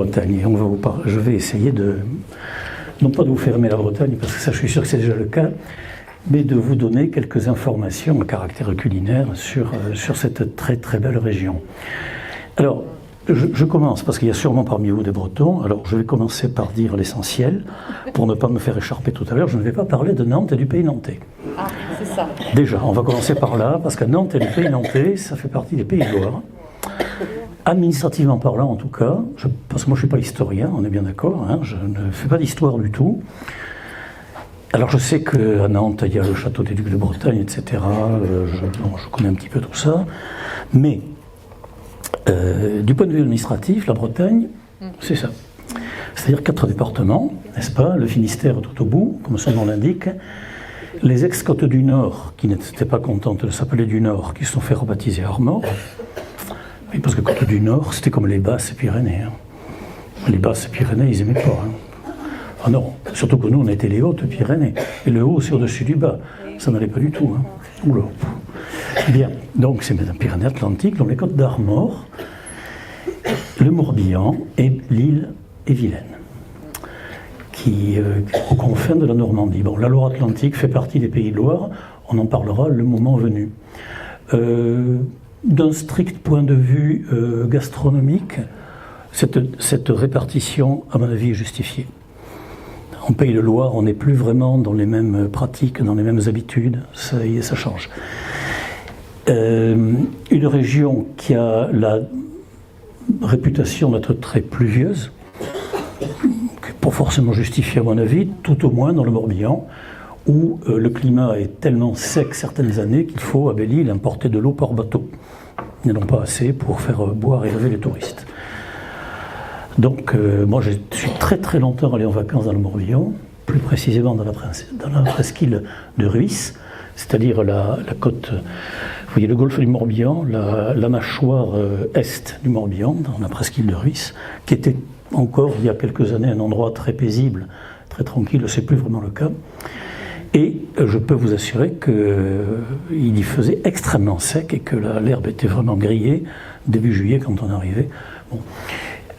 Bretagne. Et je vais essayer non pas de vous faire aimer la Bretagne, parce que ça je suis sûr que c'est déjà le cas, mais de vous donner quelques informations à caractère culinaire sur cette très très belle région. Alors, je commence, parce qu'il y a sûrement parmi vous des Bretons, alors je vais commencer par dire l'essentiel, pour ne pas me faire écharper tout à l'heure, je ne vais pas parler de Nantes et du pays nantais. Ah, c'est ça. Déjà, on va commencer par là, parce que Nantes et le pays nantais, ça fait partie des Pays de Loire. Administrativement parlant, en tout cas, parce que moi je ne suis pas historien, on est bien d'accord, hein, je ne fais pas d'histoire du tout. Alors je sais qu'à Nantes, il y a le château des Ducs de Bretagne, etc. Je connais un petit peu tout ça. Mais, du point de vue administratif, la Bretagne, c'est ça. C'est-à-dire 4 départements, n'est-ce pas? Le Finistère tout au bout, comme son nom l'indique. Les ex-côtes du Nord, qui n'étaient pas contentes de s'appeler du Nord, qui se sont fait rebaptiser Armor. Oui, parce que côte du Nord, c'était comme les Basses-Pyrénées. Hein. Les Basses-Pyrénées, ils n'aimaient pas. Hein. Ah non, surtout que nous, on était les Hautes-Pyrénées. Et le haut, c'est au-dessus du bas. Ça n'allait pas du tout. Hein. Oula. Bien, donc c'est les Pyrénées-Atlantiques, dans les côtes d'Armor, le Morbihan et l'île et Vilaine, qui aux confins de la Normandie. Bon, la Loire-Atlantique fait partie des Pays de Loire, on en parlera le moment venu. D'un strict point de vue gastronomique, cette répartition, à mon avis, est justifiée. En Pays de Loire, on n'est plus vraiment dans les mêmes pratiques, dans les mêmes habitudes, ça y est, ça change. Une région qui a la réputation d'être très pluvieuse, pas forcément justifiée à mon avis, tout au moins dans le Morbihan, où le climat est tellement sec certaines années qu'il faut à Belle-Île importer de l'eau par bateau. Ils n'en ont pas assez pour faire boire et laver les touristes. Donc moi je suis très très longtemps allé en vacances dans le Morbihan, plus précisément dans la presqu'île de Ruisse, c'est-à-dire la côte, vous voyez le golfe du Morbihan, la mâchoire est du Morbihan, dans la presqu'île de Ruisse, qui était encore il y a quelques années un endroit très paisible, très tranquille, c'est plus vraiment le cas. Et je peux vous assurer qu'il y faisait extrêmement sec et que l'herbe était vraiment grillée début juillet quand on arrivait. Bon.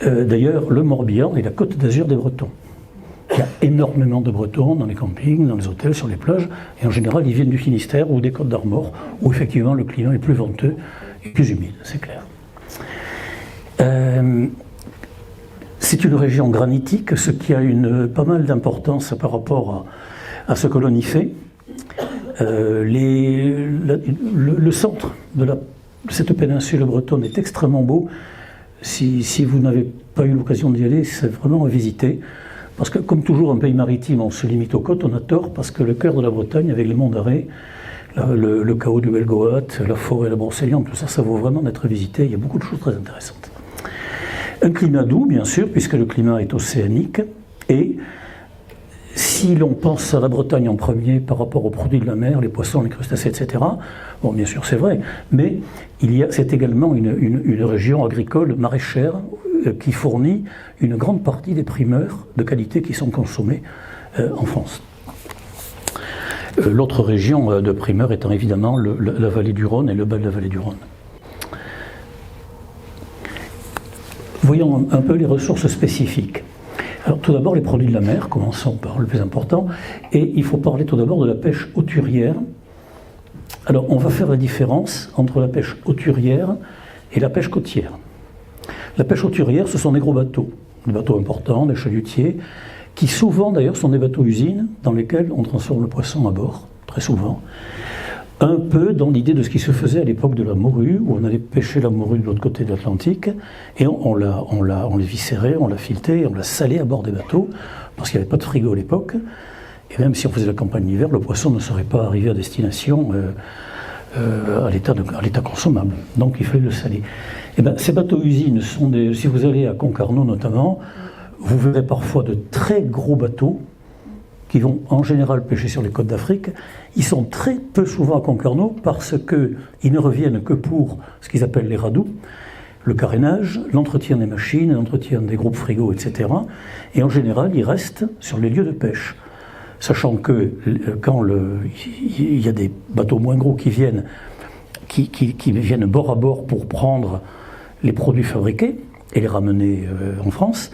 D'ailleurs, le Morbihan est la côte d'azur des Bretons. Il y a énormément de Bretons dans les campings, dans les hôtels, sur les plages, et en général ils viennent du Finistère ou des côtes d'Armor, où effectivement le climat est plus venteux et plus humide, c'est clair. C'est une région granitique, ce qui a pas mal d'importance par rapport à ce que l'on y fait. Le centre de cette péninsule bretonne est extrêmement beau. Si vous n'avez pas eu l'occasion d'y aller, c'est vraiment à visiter. Parce que, comme toujours, un pays maritime, on se limite aux côtes, on a tort, parce que le cœur de la Bretagne, avec les monts d'Arrée, le chaos du Belgoat, la forêt, la Brocéliande, tout ça, ça vaut vraiment d'être visité. Il y a beaucoup de choses très intéressantes. Un climat doux, bien sûr, puisque le climat est océanique, et si l'on pense à la Bretagne en premier par rapport aux produits de la mer, les poissons, les crustacés, etc., bon, bien sûr, c'est vrai, mais c'est également une région agricole maraîchère qui fournit une grande partie des primeurs de qualité qui sont consommés en France. L'autre région de primeurs étant évidemment la vallée du Rhône et le bas de la vallée du Rhône. Voyons un peu les ressources spécifiques. Alors tout d'abord les produits de la mer, commençons par le plus important, et il faut parler tout d'abord de la pêche hauturière. Alors on va faire la différence entre la pêche hauturière et la pêche côtière. La pêche hauturière, ce sont des gros bateaux, des bateaux importants, des chalutiers, qui souvent d'ailleurs sont des bateaux-usines dans lesquels on transforme le poisson à bord, très souvent. Un peu dans l'idée de ce qui se faisait à l'époque de la morue, où on allait pêcher la morue de l'autre côté de l'Atlantique, et on les viscérait, on la filetait, on la salait à bord des bateaux, parce qu'il n'y avait pas de frigo à l'époque, et même si on faisait la campagne d'hiver, le poisson ne serait pas arrivé à destination à l'état consommable. Donc il fallait le saler. Et bien, ces bateaux-usines sont si vous allez à Concarneau notamment, vous verrez parfois de très gros bateaux qui vont en général pêcher sur les côtes d'Afrique. Ils sont très peu souvent à Concarneau parce qu'ils ne reviennent que pour ce qu'ils appellent les radous, le carénage, l'entretien des machines, l'entretien des groupes frigos, etc. Et en général, ils restent sur les lieux de pêche. Sachant que quand il y a des bateaux moins gros qui viennent bord à bord pour prendre les produits fabriqués, et les ramener en France,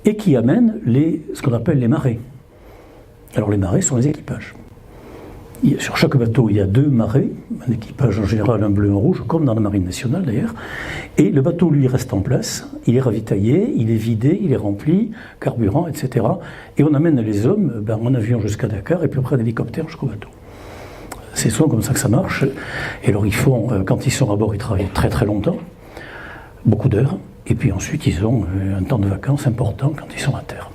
et qui amènent ce qu'on appelle les marées. Alors les marées sont les équipages. Sur chaque bateau, il y a 2 marées, un équipage en général, un bleu et un rouge, comme dans la marine nationale d'ailleurs, et le bateau, lui, reste en place, il est ravitaillé, il est vidé, il est rempli, carburant, etc. Et on amène les hommes en avion jusqu'à Dakar, et puis après en hélicoptère jusqu'au bateau. C'est souvent comme ça que ça marche, et alors quand ils sont à bord, ils travaillent très très longtemps, beaucoup d'heures, et puis ensuite ils ont un temps de vacances important quand ils sont à terre.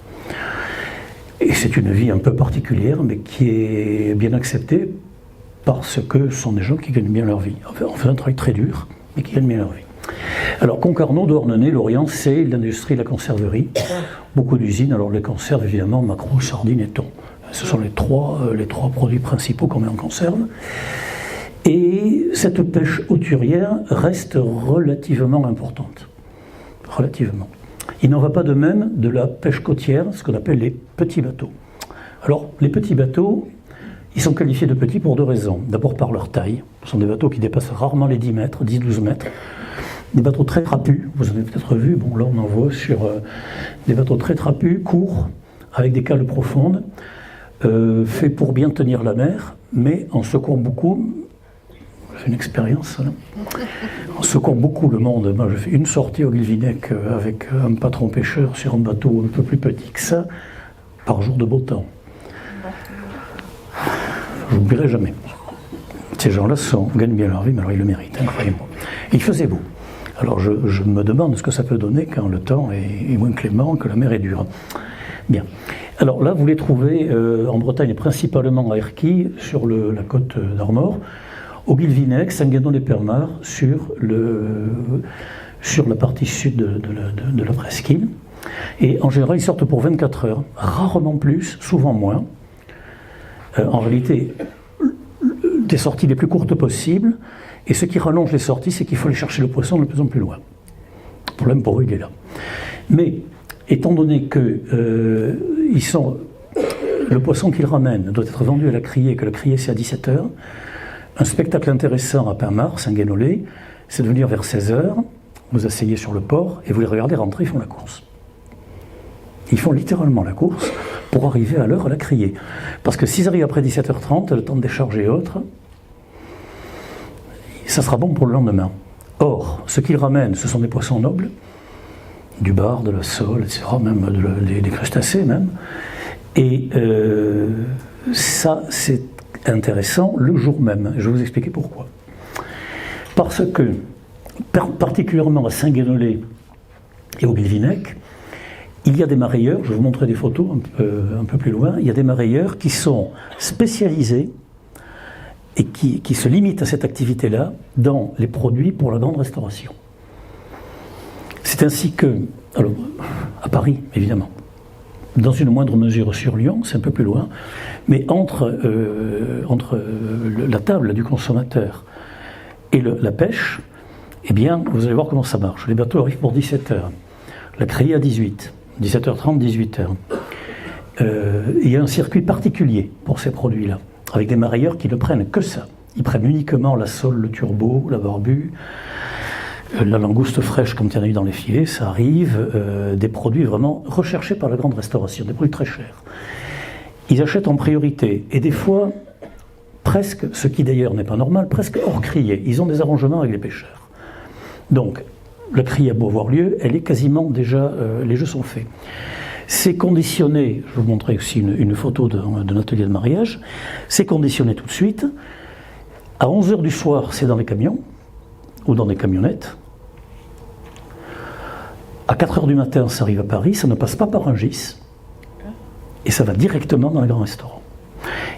Et c'est une vie un peu particulière, mais qui est bien acceptée parce que ce sont des gens qui gagnent bien leur vie. Enfin, on fait un travail très dur, mais qui gagnent bien leur vie. Alors, Concarneau, Douarnenez, Lorient, c'est l'industrie de la conserverie. Beaucoup d'usines, alors les conserves, évidemment, maquereaux, sardines et thon. Ce sont les trois produits principaux qu'on met en conserve. Et cette pêche hauturière reste relativement importante. Relativement. Il n'en va pas de même de la pêche côtière, ce qu'on appelle les petits bateaux. Alors, les petits bateaux, ils sont qualifiés de petits pour 2 raisons. D'abord par leur taille. Ce sont des bateaux qui dépassent rarement les 10 mètres, 10-12 mètres. Des bateaux très trapus, vous en avez peut-être vu, bon là on en voit sur des bateaux très trapus, courts, avec des cales profondes, faits pour bien tenir la mer, mais en secouant beaucoup. J'ai une expérience, là. En secouant beaucoup le monde. Moi, j'ai fait une sortie au Guilvinec avec un patron pêcheur sur un bateau un peu plus petit que ça, par jour de beau temps. Je n'oublierai jamais. Ces gens-là gagnent bien leur vie, mais alors ils le méritent, incroyablement. Il faisait beau. Alors je me demande ce que ça peut donner quand le temps est moins clément, que la mer est dure. Bien. Alors là, vous les trouvez en Bretagne, principalement à Erquy, sur la côte d'Armor, au Guilvinec, Saint-Guénon-les-Permars, sur la partie sud de la presqu'île. Et en général, ils sortent pour 24 heures, rarement plus, souvent moins. En réalité, des sorties les plus courtes possibles. Et ce qui rallonge les sorties, c'est qu'il faut aller chercher le poisson de plus en plus loin. Le problème pour eux, il est là. Mais, étant donné que le poisson qu'ils ramènent doit être vendu à la criée, que la criée c'est à 17h, un spectacle intéressant à Pinmar, Saint-Guénolé, c'est de venir vers 16h, vous asseyez sur le port et vous les regardez rentrer, ils font la course. Ils font littéralement la course pour arriver à l'heure à la criée. Parce que s'ils arrivent après 17h30, le temps de décharger et autres, ça sera bon pour le lendemain. Or, ce qu'ils ramènent, ce sont des poissons nobles, du bar, de la sole, etc., même des crustacés même. Et ça, c'est intéressant le jour même. Je vais vous expliquer pourquoi. Parce que, particulièrement à Saint-Guénolé et au Guilvinec, il y a des marailleurs, je vais vous montrer des photos un peu plus loin, il y a des marailleurs qui sont spécialisés et qui se limitent à cette activité-là dans les produits pour la grande restauration. C'est ainsi que, alors, à Paris, évidemment, dans une moindre mesure sur Lyon, c'est un peu plus loin, mais entre la table du consommateur et la pêche, eh bien, vous allez voir comment ça marche. Les bateaux arrivent pour 17h, la criée à 18, 17h30, 18h. Il y a un circuit particulier pour ces produits-là, avec des marailleurs qui ne prennent que ça. Ils prennent uniquement la sole, le turbo, la barbue, la langouste fraîche comme il y en a eu dans les filets, ça arrive, des produits vraiment recherchés par la grande restauration, des produits très chers. Ils achètent en priorité, et des fois, presque, ce qui d'ailleurs n'est pas normal, presque hors criée. Ils ont des arrangements avec les pêcheurs. Donc, la criée a beau avoir lieu, elle est quasiment déjà, les jeux sont faits. C'est conditionné, je vous montrerai aussi une photo d'un atelier de mariage, c'est conditionné tout de suite. À 11h du soir, c'est dans les camions, ou dans des camionnettes. À 4h du matin, ça arrive à Paris, ça ne passe pas par un gis, et ça va directement dans les grands restaurants.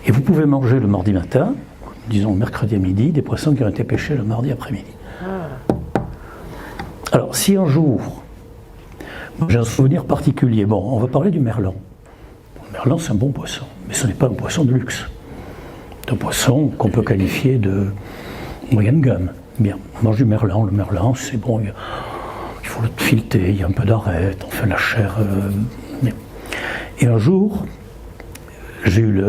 Et vous pouvez manger le mardi matin, disons le mercredi à midi, des poissons qui ont été pêchés le mardi après-midi. Alors, si un jour, j'ai un souvenir particulier, bon, on va parler du merlan. Le merlan, c'est un bon poisson, mais ce n'est pas un poisson de luxe. C'est un poisson qu'on peut qualifier de moyenne gamme. Bien, on mange du merlan, le merlan, c'est bon, il faut le fileter, il y a un peu d'arête, on fait la chair. Bien. Et un jour, j'ai eu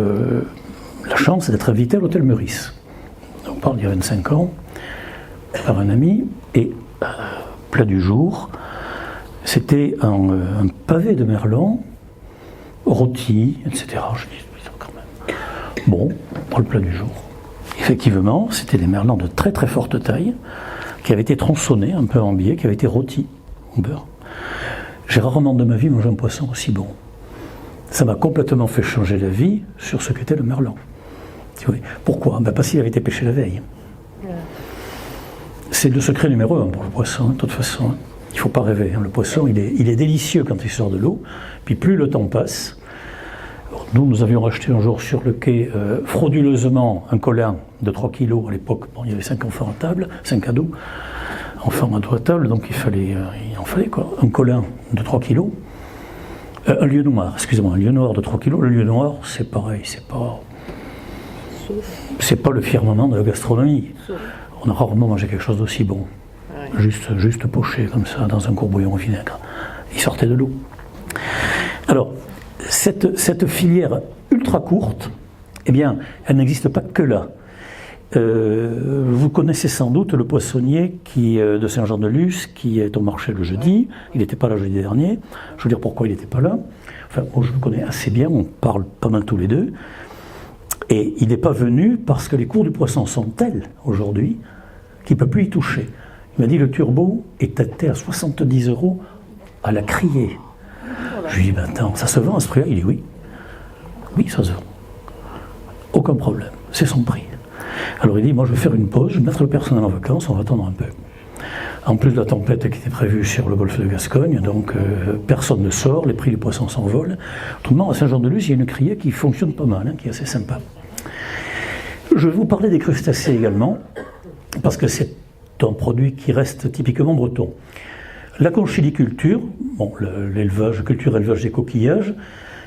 la chance d'être invité à l'hôtel Meurice. On parle d'il y a 25 ans, par un ami, et plat du jour, C'était un pavé de merlan, rôti, etc. Je dis, quand même. Bon, pour le plat du jour. Effectivement, c'était des merlans de très très forte taille, qui avaient été tronçonnés, un peu en biais, qui avaient été rôtis au beurre. J'ai rarement de ma vie mangé un poisson aussi bon. Ça m'a complètement fait changer la vie sur ce qu'était le merlan. Pourquoi? Parce qu'il avait été pêché la veille. C'est le secret numéro 1 pour le poisson, de toute façon. Il ne faut pas rêver. Le poisson, il est délicieux quand il sort de l'eau. Puis plus le temps passe. Nous avions racheté un jour sur le quai, frauduleusement, un colin de 3 kilos à l'époque. Bon, il y avait 5 enfants à table, 5 ados, enfants à table, donc il en fallait quoi. Un colin de 3 kilos. Un lieu noir, excusez-moi, un lieu noir de 3 kilos. Le lieu noir, c'est pareil, c'est pas le firmament de la gastronomie. On a rarement mangé quelque chose d'aussi bon. Juste poché comme ça, dans un courbouillon au vinaigre. Il sortait de l'eau. Alors, cette filière ultra courte, eh bien, elle n'existe pas que là. Vous connaissez sans doute le poissonnier de Saint-Jean-de-Luz qui est au marché le jeudi. Il n'était pas là jeudi dernier. Je veux dire pourquoi il n'était pas là. Enfin, moi je le connais assez bien, on parle pas mal tous les deux. Et il n'est pas venu parce que les cours du poisson sont tels aujourd'hui qu'il ne peut plus y toucher. Il m'a dit le turbo est à 70 € à la criée. Je lui ai dit, attends, ça se vend à ce prix-là? Il dit oui. Oui, ça se vend. Aucun problème, c'est son prix. Alors il dit, moi je vais faire une pause, je vais mettre le personnel en vacances, on va attendre un peu. En plus de la tempête qui était prévue sur le golfe de Gascogne, donc personne ne sort, les prix du poisson s'envolent. Autrement, à Saint-Jean-de-Luz, il y a une criée qui fonctionne pas mal, qui est assez sympa. Je vais vous parler des crustacés également, parce que c'est un produit qui reste typiquement breton. La conchiliculture, bon, l'élevage, élevage des coquillages,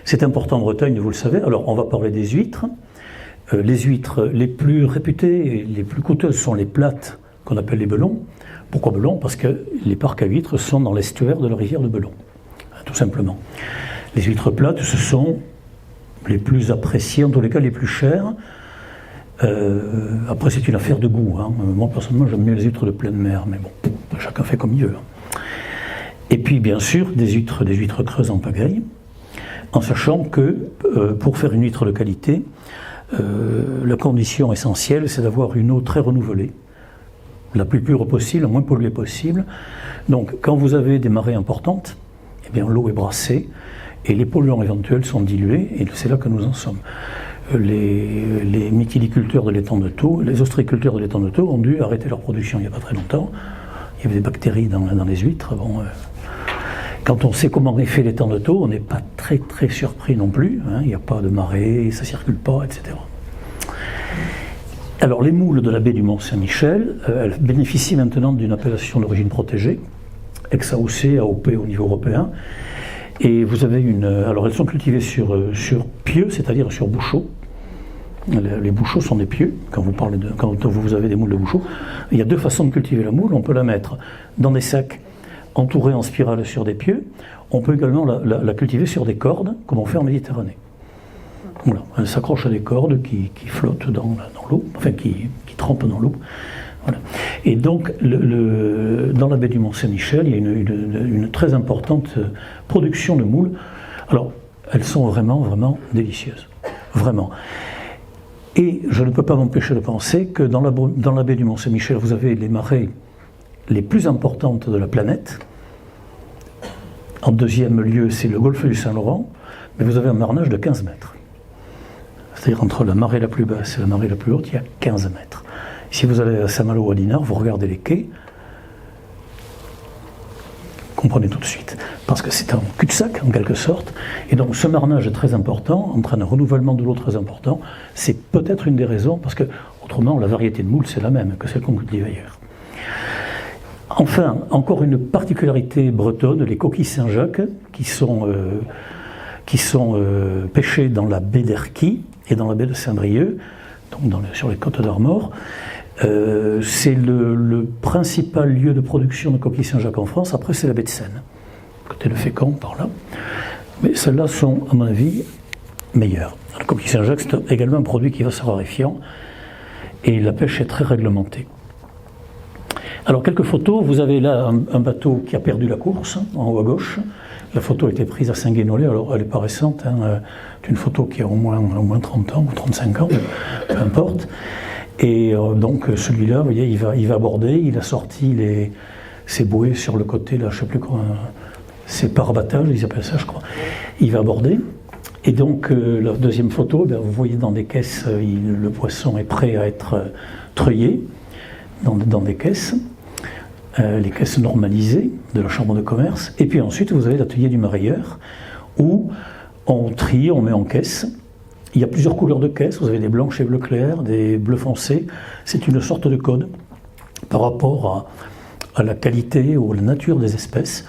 c'est important en Bretagne, vous le savez. Alors on va parler des huîtres. Les huîtres les plus réputées et les plus coûteuses sont les plates, qu'on appelle les belons. Pourquoi belons? Parce que les parcs à huîtres sont dans l'estuaire de la rivière de Belon, tout simplement. Les huîtres plates, ce sont les plus appréciées, en tous les cas les plus chères. Après, c'est une affaire de goût. Moi, personnellement, j'aime mieux les huîtres de pleine mer, mais bon, chacun fait comme il veut. Et puis, bien sûr, des huîtres creuses en pagaille, en sachant que pour faire une huître de qualité, la condition essentielle, c'est d'avoir une eau très renouvelée, la plus pure possible, la moins polluée possible. Donc, quand vous avez des marées importantes, eh bien, l'eau est brassée et les polluants éventuels sont dilués, et c'est là que nous en sommes. Les mytiliculteurs de l'étang de Thau, les ostréiculteurs de l'étang de Thau ont dû arrêter leur production il n'y a pas très longtemps. Il y avait des bactéries dans les huîtres. Bon, quand on sait comment est fait l'étang de Thau, on n'est pas très très surpris non plus. Il n'y a pas de marée, ça ne circule pas, etc. Alors les moules de la baie du Mont-Saint-Michel, elles bénéficient maintenant d'une appellation d'origine protégée, ex-AOC, AOP au niveau européen. Et vous avez alors elles sont cultivées sur pieux, c'est-à-dire sur bouchot. Les bouchots sont des pieux, quand vous avez des moules de bouchot. Il y a deux façons de cultiver la moule. On peut la mettre dans des sacs entourés en spirale sur des pieux. On peut également la cultiver sur des cordes, comme on fait en Méditerranée. Voilà, elle s'accroche à des cordes qui flottent dans l'eau, enfin qui trempent dans l'eau. Voilà. Et donc, dans la baie du Mont-Saint-Michel, il y a une très importante production de moules. Alors, elles sont vraiment, vraiment délicieuses. Vraiment. Et je ne peux pas m'empêcher de penser que dans la baie du Mont-Saint-Michel, vous avez les marées les plus importantes de la planète. En deuxième lieu, c'est le golfe du Saint-Laurent, mais vous avez un marnage de 15 mètres. C'est-à-dire entre la marée la plus basse et la marée la plus haute, il y a 15 mètres. Si vous allez à Saint-Malo ou à Dinard, vous regardez les quais, comprenez tout de suite. Parce que c'est un cul-de-sac, en quelque sorte. Et donc, ce marnage est très important, entraîne un renouvellement de l'eau très important. C'est peut-être une des raisons, parce que, autrement, la variété de moules, c'est la même que celle qu'on cultive ailleurs. Enfin, encore une particularité bretonne, les coquilles Saint-Jacques, qui sont pêchées dans la baie d'Erquy et dans la baie de Saint-Brieuc, donc sur les côtes d'Armor. C'est le principal lieu de production de coquilles Saint-Jacques en France. Après, c'est la baie de Seine, côté de Fécamp, par là. Mais celles-là sont, à mon avis, meilleures. La coquille Saint-Jacques, c'est également un produit qui va se raréfiant et la pêche est très réglementée. Alors, quelques photos. Vous avez là un bateau qui a perdu la course, en haut à gauche. La photo a été prise à Saint-Guénolé, alors elle n'est pas récente, c'est une photo qui a au moins 30 ans ou 35 ans, peu importe. Et donc celui-là, vous voyez, il va aborder, il a sorti ses bouées sur le côté, là, je ne sais plus quoi, c'est parabattage, ils appellent ça, je crois. Il va aborder. Et donc, la deuxième photo, vous voyez dans des caisses, le poisson est prêt à être treuillé dans des caisses, les caisses normalisées de la chambre de commerce. Et puis ensuite, vous avez l'atelier du marailleur, où on trie, on met en caisse. Il y a plusieurs couleurs de caisses, vous avez des blanches et bleus clairs, des bleus foncés. C'est une sorte de code par rapport à la qualité ou à la nature des espèces.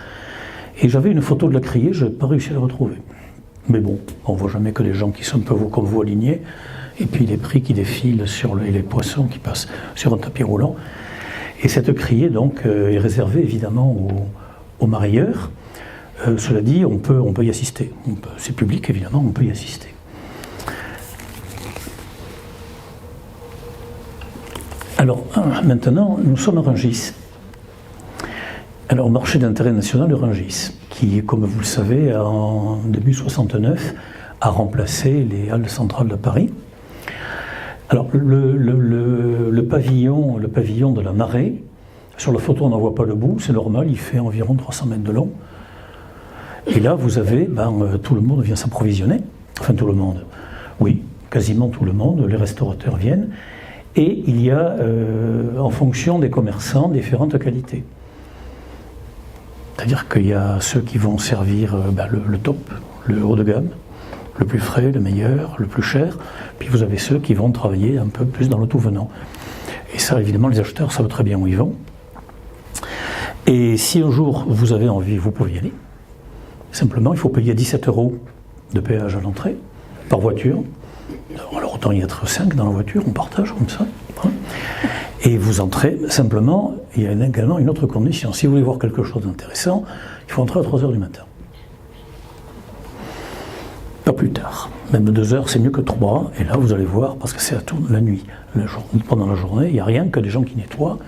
Et j'avais une photo de la criée, je n'ai pas réussi à la retrouver. Mais bon, on ne voit jamais que des gens qui sont un peu comme vous alignés, et puis les prix qui défilent sur les poissons qui passent sur un tapis roulant. Et cette criée, donc, est réservée évidemment aux marailleurs. Cela dit, on peut y assister. C'est public, évidemment, on peut y assister. Alors, maintenant, nous sommes à Rungis. Alors, au marché d'intérêt national de Rungis, qui, comme vous le savez, en début 69, a remplacé les halles centrales de Paris. Alors, le pavillon de la Marée, sur la photo, on n'en voit pas le bout, c'est normal, il fait environ 300 mètres de long. Et là, vous avez, tout le monde vient s'approvisionner. Enfin, tout le monde. Oui, quasiment tout le monde, les restaurateurs viennent. Et il y a, en fonction des commerçants, différentes qualités. C'est-à-dire qu'il y a ceux qui vont servir le top, le haut de gamme, le plus frais, le meilleur, le plus cher. Puis vous avez ceux qui vont travailler un peu plus dans le tout venant. Et ça, évidemment, les acheteurs savent très bien où ils vont. Et si un jour vous avez envie, vous pouvez y aller. Simplement, il faut payer 17 € de péage à l'entrée, par voiture. Alors autant y être 5 dans la voiture, on partage comme ça. Et vous entrez, simplement, il y a également une autre condition. Si vous voulez voir quelque chose d'intéressant, il faut entrer à 3 h du matin. Pas plus tard. Même 2 heures, c'est mieux que 3. Et là, vous allez voir, parce que c'est à tout la nuit. Pendant la journée, il n'y a rien que des gens qui nettoient,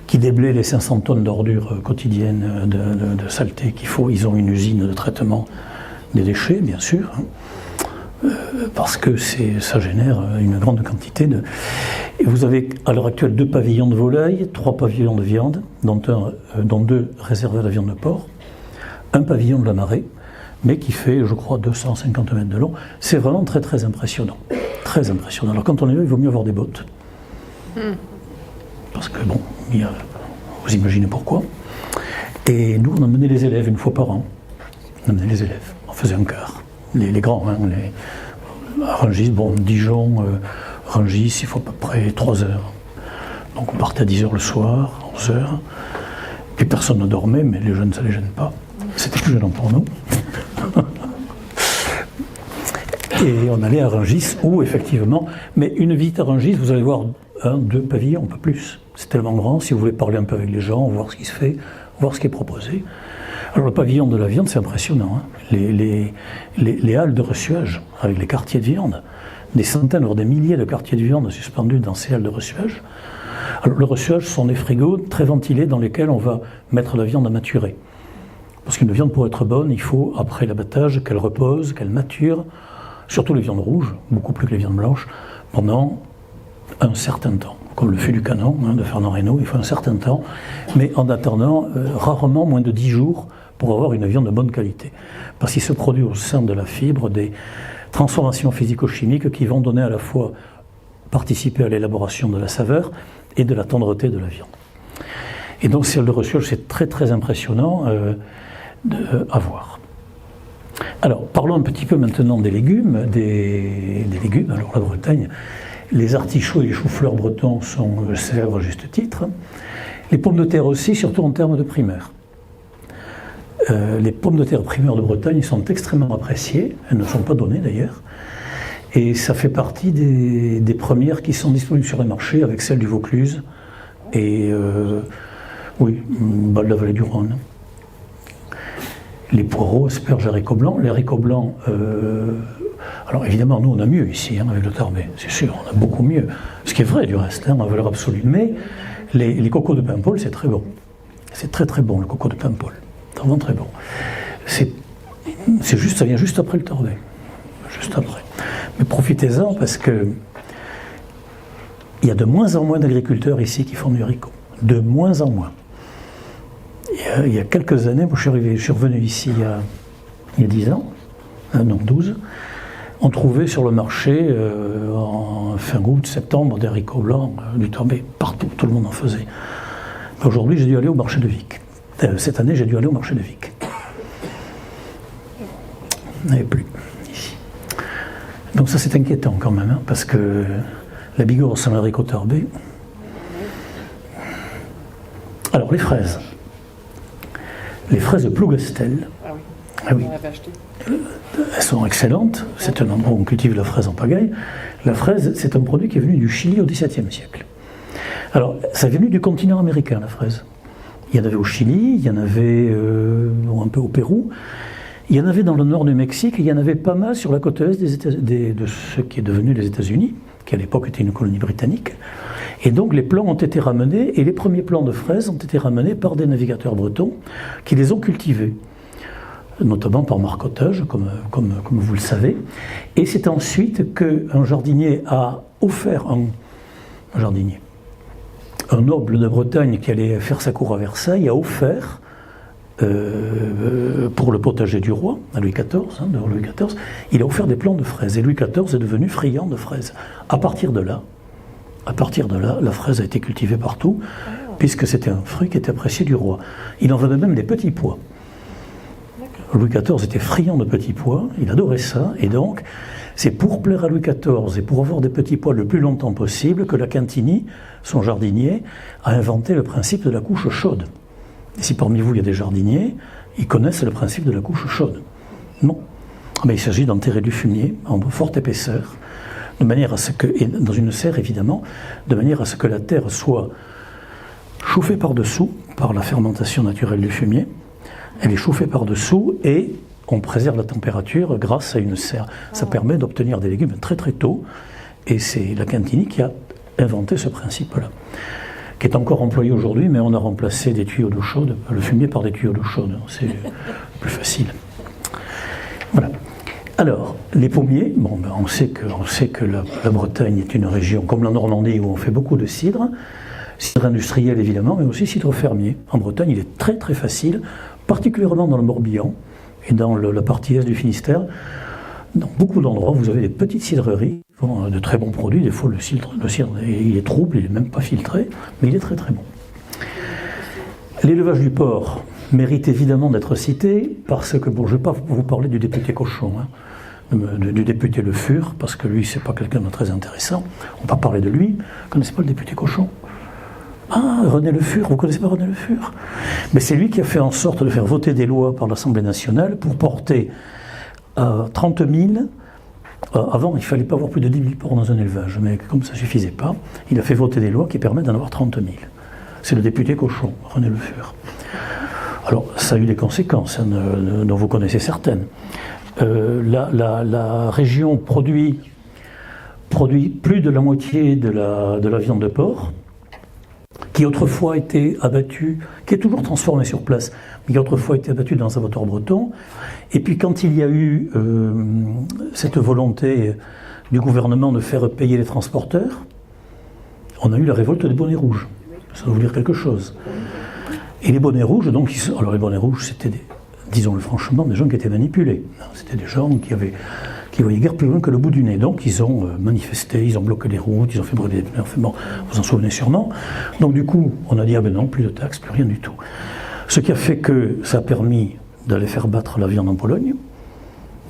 qui déblaient les 500 tonnes d'ordures quotidiennes de saleté qu'il faut. Ils ont une usine de traitement des déchets, bien sûr, parce que ça génère une grande quantité de... Et vous avez à l'heure actuelle 2 pavillons de volaille, 3 pavillons de viande, dont 2 réservés à la viande de porc, un pavillon de la Marée, mais qui fait, je crois, 250 mètres de long. C'est vraiment très très impressionnant. Très impressionnant. Alors quand on est là, il vaut mieux avoir des bottes. Parce que bon, vous imaginez pourquoi. Et nous, on emmenait les élèves une fois par an. On emmenait les élèves. On faisait un quart. Les grands, à Rungis, Dijon, Rungis, il faut à peu près 3 heures. Donc on partait à 10 h le soir, 11 h. Puis personne ne dormait, mais les jeunes, ça ne les gêne pas. C'était plus gênant pour nous. Et on allait à Rungis, où effectivement, mais une visite à Rungis, vous allez voir 1, 2 pavillons, pas plus. C'est tellement grand, si vous voulez parler un peu avec les gens, voir ce qui se fait, voir ce qui est proposé. Alors le pavillon de la viande, c'est impressionnant. Les halles de reçuage, avec les quartiers de viande, des centaines, voire des milliers de quartiers de viande suspendus dans ces halles de reçuage. Alors le reçuage, ce sont des frigos très ventilés dans lesquels on va mettre la viande à maturer. Parce qu'une viande, pour être bonne, il faut, après l'abattage, qu'elle repose, qu'elle mature, surtout les viandes rouges, beaucoup plus que les viandes blanches, pendant un certain temps. Comme le fût du canon de Fernand Reynaud, il faut un certain temps, mais en attendant rarement moins de 10 jours pour avoir une viande de bonne qualité. Parce qu'il se produit au sein de la fibre des transformations physico-chimiques qui vont donner à la fois participer à l'élaboration de la saveur et de la tendreté de la viande. Et donc, c'est le reçuage, c'est très très impressionnant à voir. Alors, parlons un petit peu maintenant des légumes. Des légumes, alors la Bretagne, les artichauts et les choux-fleurs bretons sont célèbres à juste titre. Les pommes de terre aussi, surtout en termes de primeurs. Les pommes de terre primeurs de Bretagne sont extrêmement appréciées, elles ne sont pas données d'ailleurs, et ça fait partie des premières qui sont disponibles sur les marchés avec celles du Vaucluse et bas de la vallée du Rhône. Les poireaux, asperges, haricots blancs. Les haricots blancs, alors évidemment, nous on a mieux ici avec le Tarbais, c'est sûr, on a beaucoup mieux, ce qui est vrai du reste, en valeur absolue, mais Les cocos de Paimpol, c'est très bon. C'est très très bon, le coco de Paimpol. Vraiment très bon. C'est juste, ça vient juste après le Tordais. Juste après. Mais profitez-en parce que il y a de moins en moins d'agriculteurs ici qui font du haricot. De moins en moins. Il y a quelques années, moi je suis revenu ici il y a 10 ans, non 12, on trouvait sur le marché en fin août, septembre des haricots blancs, du Tordais, partout, tout le monde en faisait. Aujourd'hui, j'ai dû aller au marché de Vic. Cette année, j'ai dû aller au marché de Vic. Il n'y en avait plus ici. Donc ça, c'est inquiétant quand même, hein, parce que la Bigorre sans l'haricot Tarbé. Alors, les fraises. Les fraises de Plougastel. Ah oui. Ah oui. On l'avait acheté. Elles sont excellentes. C'est un endroit où on cultive la fraise en pagaille. La fraise, c'est un produit qui est venu du Chili au XVIIe siècle. Alors, ça est venu du continent américain, la fraise. Il y en avait au Chili, il y en avait un peu au Pérou, il y en avait dans le nord du Mexique, et il y en avait pas mal sur la côte est de ce qui est devenu les États-Unis, qui à l'époque était une colonie britannique. Et donc les plants ont été ramenés, et les premiers plants de fraises ont été ramenés par des navigateurs bretons qui les ont cultivés, notamment par marcottage, comme vous le savez. Et c'est ensuite qu'un jardinier a offert un noble de Bretagne qui allait faire sa cour à Versailles a offert pour le potager du roi, à Louis XIV, de Louis XIV, il a offert des plants de fraises. Et Louis XIV est devenu friand de fraises. À partir de là, la fraise a été cultivée partout, puisque c'était un fruit qui était apprécié du roi. Il en venait même des petits pois. Louis XIV était friand de petits pois, il adorait ça, et donc c'est pour plaire à Louis XIV et pour avoir des petits pois le plus longtemps possible que la Quintini, son jardinier, a inventé le principe de la couche chaude. Et si parmi vous il y a des jardiniers, ils connaissent le principe de la couche chaude. Non. Mais il s'agit d'enterrer du fumier en forte épaisseur, de manière à ce que, et dans une serre évidemment, de manière à ce que la terre soit chauffée par-dessous par la fermentation naturelle du fumier. Elle est chauffée par-dessous et on préserve la température grâce à une serre. Ça permet d'obtenir des légumes très très tôt. Et c'est la Quintini qui a inventé ce principe-là, qui est encore employé aujourd'hui, mais on a remplacé des tuyaux d'eau chaude, le fumier par des tuyaux d'eau chaude. C'est plus facile. Voilà. Alors, les pommiers, bon, ben on sait que la Bretagne est une région comme la Normandie où on fait beaucoup de cidre industriel évidemment, mais aussi cidre fermier. En Bretagne, il est très très facile, particulièrement dans le Morbihan et dans la partie est du Finistère. Dans beaucoup d'endroits, vous avez des petites cidreries qui font de très bons produits. Des fois, le cidre il est trouble, il n'est même pas filtré, mais il est très très bon. L'élevage du porc mérite évidemment d'être cité, parce que, bon, je ne vais pas vous parler du député Cochon, du député Le Fur, parce que lui, c'est pas quelqu'un de très intéressant. On va parler de lui. Vous ne connaissez pas le député Cochon? Ah, René Le Fur, vous ne connaissez pas René Le Fur? Mais c'est lui qui a fait en sorte de faire voter des lois par l'Assemblée nationale pour porter 30 000. Avant, il ne fallait pas avoir plus de 10 000 porcs dans un élevage, mais comme ça ne suffisait pas, il a fait voter des lois qui permettent d'en avoir 30 000. C'est le député Cochon, René Le Fur. Alors, ça a eu des conséquences, dont vous connaissez certaines. La région produit plus de la moitié de la viande de porc, qui autrefois était abattue, qui est toujours transformée sur place, mais qui autrefois était abattue dans un abattoir breton. Et puis quand il y a eu cette volonté du gouvernement de faire payer les transporteurs, on a eu la révolte des bonnets rouges. Ça doit vous dire quelque chose. Et les bonnets rouges, donc, alors les bonnets rouges, c'était, disons-le franchement, des gens qui étaient manipulés. C'était des gens qui voyaient guère plus loin que le bout du nez. Donc ils ont manifesté, ils ont bloqué les routes, ils ont fait brûler des pneus, enfin bon, vous en souvenez sûrement. Donc du coup, on a dit, ah ben non, plus de taxes, plus rien du tout. Ce qui a fait que ça a permis d'aller faire battre la viande en Pologne.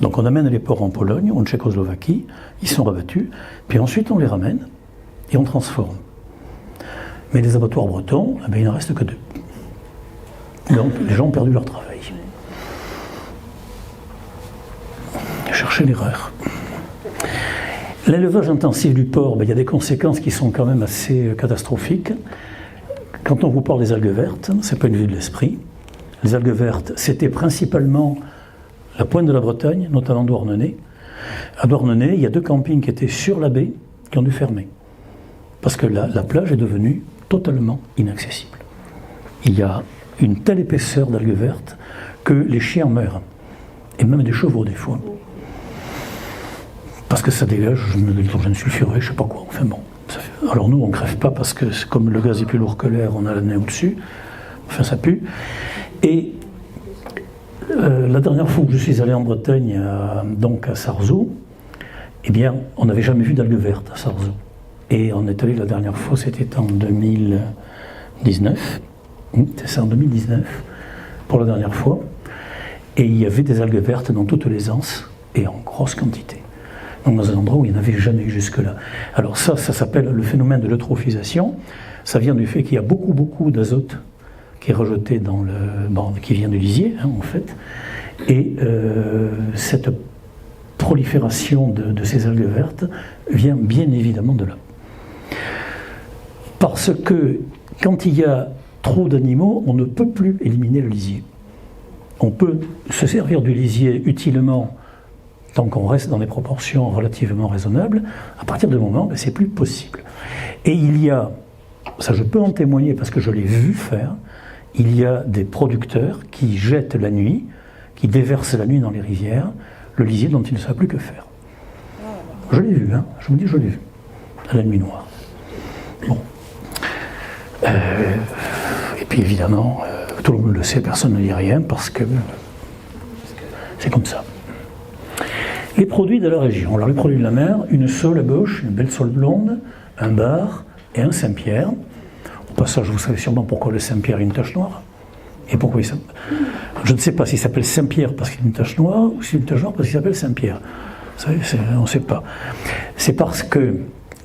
Donc on amène les porcs en Pologne, en Tchécoslovaquie, ils sont rabattus, puis ensuite on les ramène et on transforme. Mais les abattoirs bretons, eh ben, il n'en reste que 2. Donc les gens ont perdu leur travail. Chercher l'erreur. L'élevage intensif du porc, ben, il y a des conséquences qui sont quand même assez catastrophiques. Quand on vous parle des algues vertes, c'est pas une vue de l'esprit. Les algues vertes, c'était principalement la pointe de la Bretagne, notamment Douarnenez. À Douarnenez, il y a 2 campings qui étaient sur la baie qui ont dû fermer. Parce que la plage est devenue totalement inaccessible. Il y a une telle épaisseur d'algues vertes que les chiens meurent, et même des chevaux des fois. Parce que ça dégage de l'hydrogène sulfuré, je ne sais pas quoi, enfin bon. Alors nous, on ne crève pas parce que comme le gaz est plus lourd que l'air, on a le nez au-dessus, enfin ça pue. Et la dernière fois que je suis allé en Bretagne, donc à Sarzeau, eh bien, on n'avait jamais vu d'algues vertes à Sarzeau. Et on est allé la dernière fois, c'était en 2019, c'est ça, en 2019, pour la dernière fois. Et il y avait des algues vertes dans toutes les anses, et en grosse quantité. Donc dans un endroit où il n'y en avait jamais eu jusque-là. Alors ça s'appelle le phénomène de l'eutrophisation. Ça vient du fait qu'il y a beaucoup d'azote qui est rejeté dans le... Bon, qui vient du lisier, hein, en fait. Et cette prolifération de ces algues vertes vient bien évidemment de là. Parce que quand il y a trop d'animaux, on ne peut plus éliminer le lisier. On peut se servir du lisier utilement tant qu'on reste dans des proportions relativement raisonnables. À partir du moment, ben, c'est plus possible. Et il y a, ça je peux en témoigner parce que je l'ai vu faire, il y a des producteurs qui jettent la nuit, qui déversent la nuit dans les rivières, le lisier dont ils ne savent plus que faire. Je l'ai vu, hein, je vous dis, je l'ai vu, à la nuit noire. Bon. Et puis évidemment, tout le monde le sait, personne ne dit rien parce que c'est comme ça. Les produits de la région. Alors les produits de la mer, une sole à gauche, une belle sole blonde, un bar et un Saint-Pierre. Au passage, vous savez sûrement pourquoi le Saint-Pierre a une tache noire. Et pourquoi il s'appelle... Je ne sais pas s'il s'appelle Saint-Pierre parce qu'il a une tache noire ou s'il a une tache noire parce qu'il s'appelle Saint-Pierre. Vous savez, on ne sait pas. C'est parce que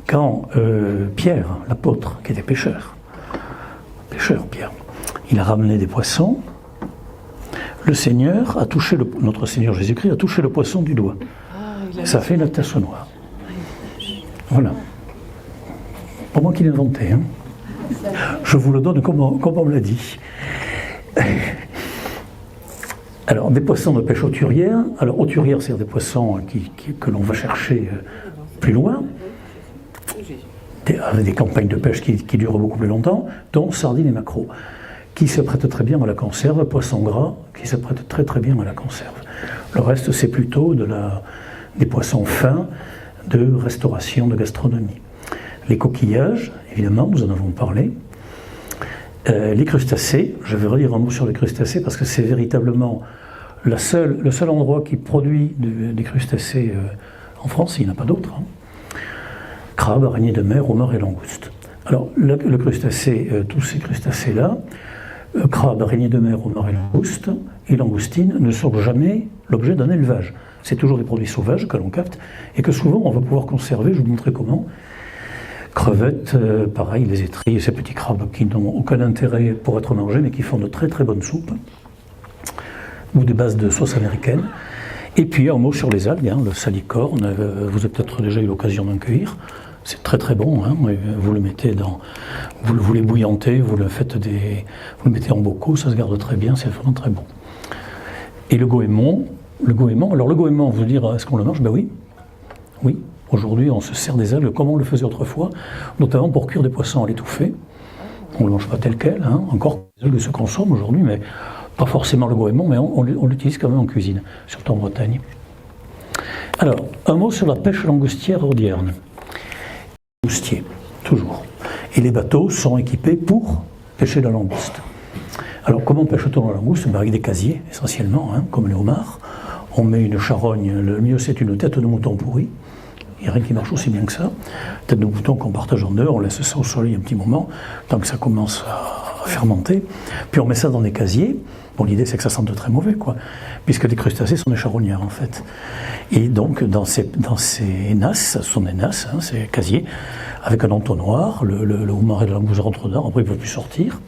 quand Pierre, l'apôtre, qui était pêcheur Pierre, il a ramené des poissons, le Seigneur a touché, notre Seigneur Jésus-Christ a touché le poisson du doigt. Ça fait une tache noire. Voilà. Pas moi qui l'ai inventé. Hein. Je vous le donne comme on me l'a dit. Alors, des poissons de pêche hauturière. Alors, hauturière, c'est des poissons que l'on va chercher plus loin, avec des campagnes de pêche qui durent beaucoup plus longtemps, dont sardines et maquereaux, qui se prêtent très bien à la conserve, poissons gras, qui se prêtent très bien à la conserve. Le reste, c'est plutôt des poissons fins de restauration, de gastronomie. Les coquillages, évidemment, nous en avons parlé. Les crustacés, je vais redire un mot sur les crustacés parce que c'est véritablement le seul endroit qui produit des crustacés en France, il n'y en a pas d'autres. Hein. Crabes, araignées de mer, homards et langoustes. Alors, le crustacé, tous ces crustacés-là, crabes, araignées de mer, homards et langoustines ne sont jamais l'objet d'un élevage. C'est toujours des produits sauvages que l'on capte et que souvent on va pouvoir conserver, je vous montrerai comment. Crevettes, pareil, les étrilles, ces petits crabes qui n'ont aucun intérêt pour être mangés, mais qui font de très bonnes soupes, ou des bases de sauce américaine. Et puis un mot sur les algues, hein, le salicorne, vous avez peut-être déjà eu l'occasion d'en cueillir. C'est très bon, hein, vous le mettez vous les bouillantez, vous le mettez en bocaux, ça se garde très bien, c'est vraiment très bon. Et le goémon, alors le goémon, vous dire, est-ce qu'on le mange? Ben oui. Aujourd'hui, on se sert des algues comme on le faisait autrefois, notamment pour cuire des poissons à l'étouffée. On ne le mange pas tel quel, hein. Encore les algues se consomment aujourd'hui, mais pas forcément le goémon, mais on l'utilise quand même en cuisine, surtout en Bretagne. Alors, un mot sur la pêche langoustière audierne. Langoustier, toujours. Et les bateaux sont équipés pour pêcher la langouste. Alors, comment pêche-t-on la langouste? Avec des casiers, essentiellement, hein, comme les homards. On met une charogne, le mieux c'est une tête de mouton pourrie. Il n'y a rien qui marche aussi bien que ça. Tête de mouton qu'on partage en deux, on laisse ça au soleil un petit moment, tant que ça commence à fermenter. Puis on met ça dans des casiers. Bon, l'idée c'est que ça sente très mauvais, quoi. Puisque les crustacés sont des charognards, en fait. Et donc, dans ces nasses, ce sont des nasses, hein, ces casiers, avec un entonnoir, le homard et la langouste rentrent dedans, après ils ne peuvent plus sortir,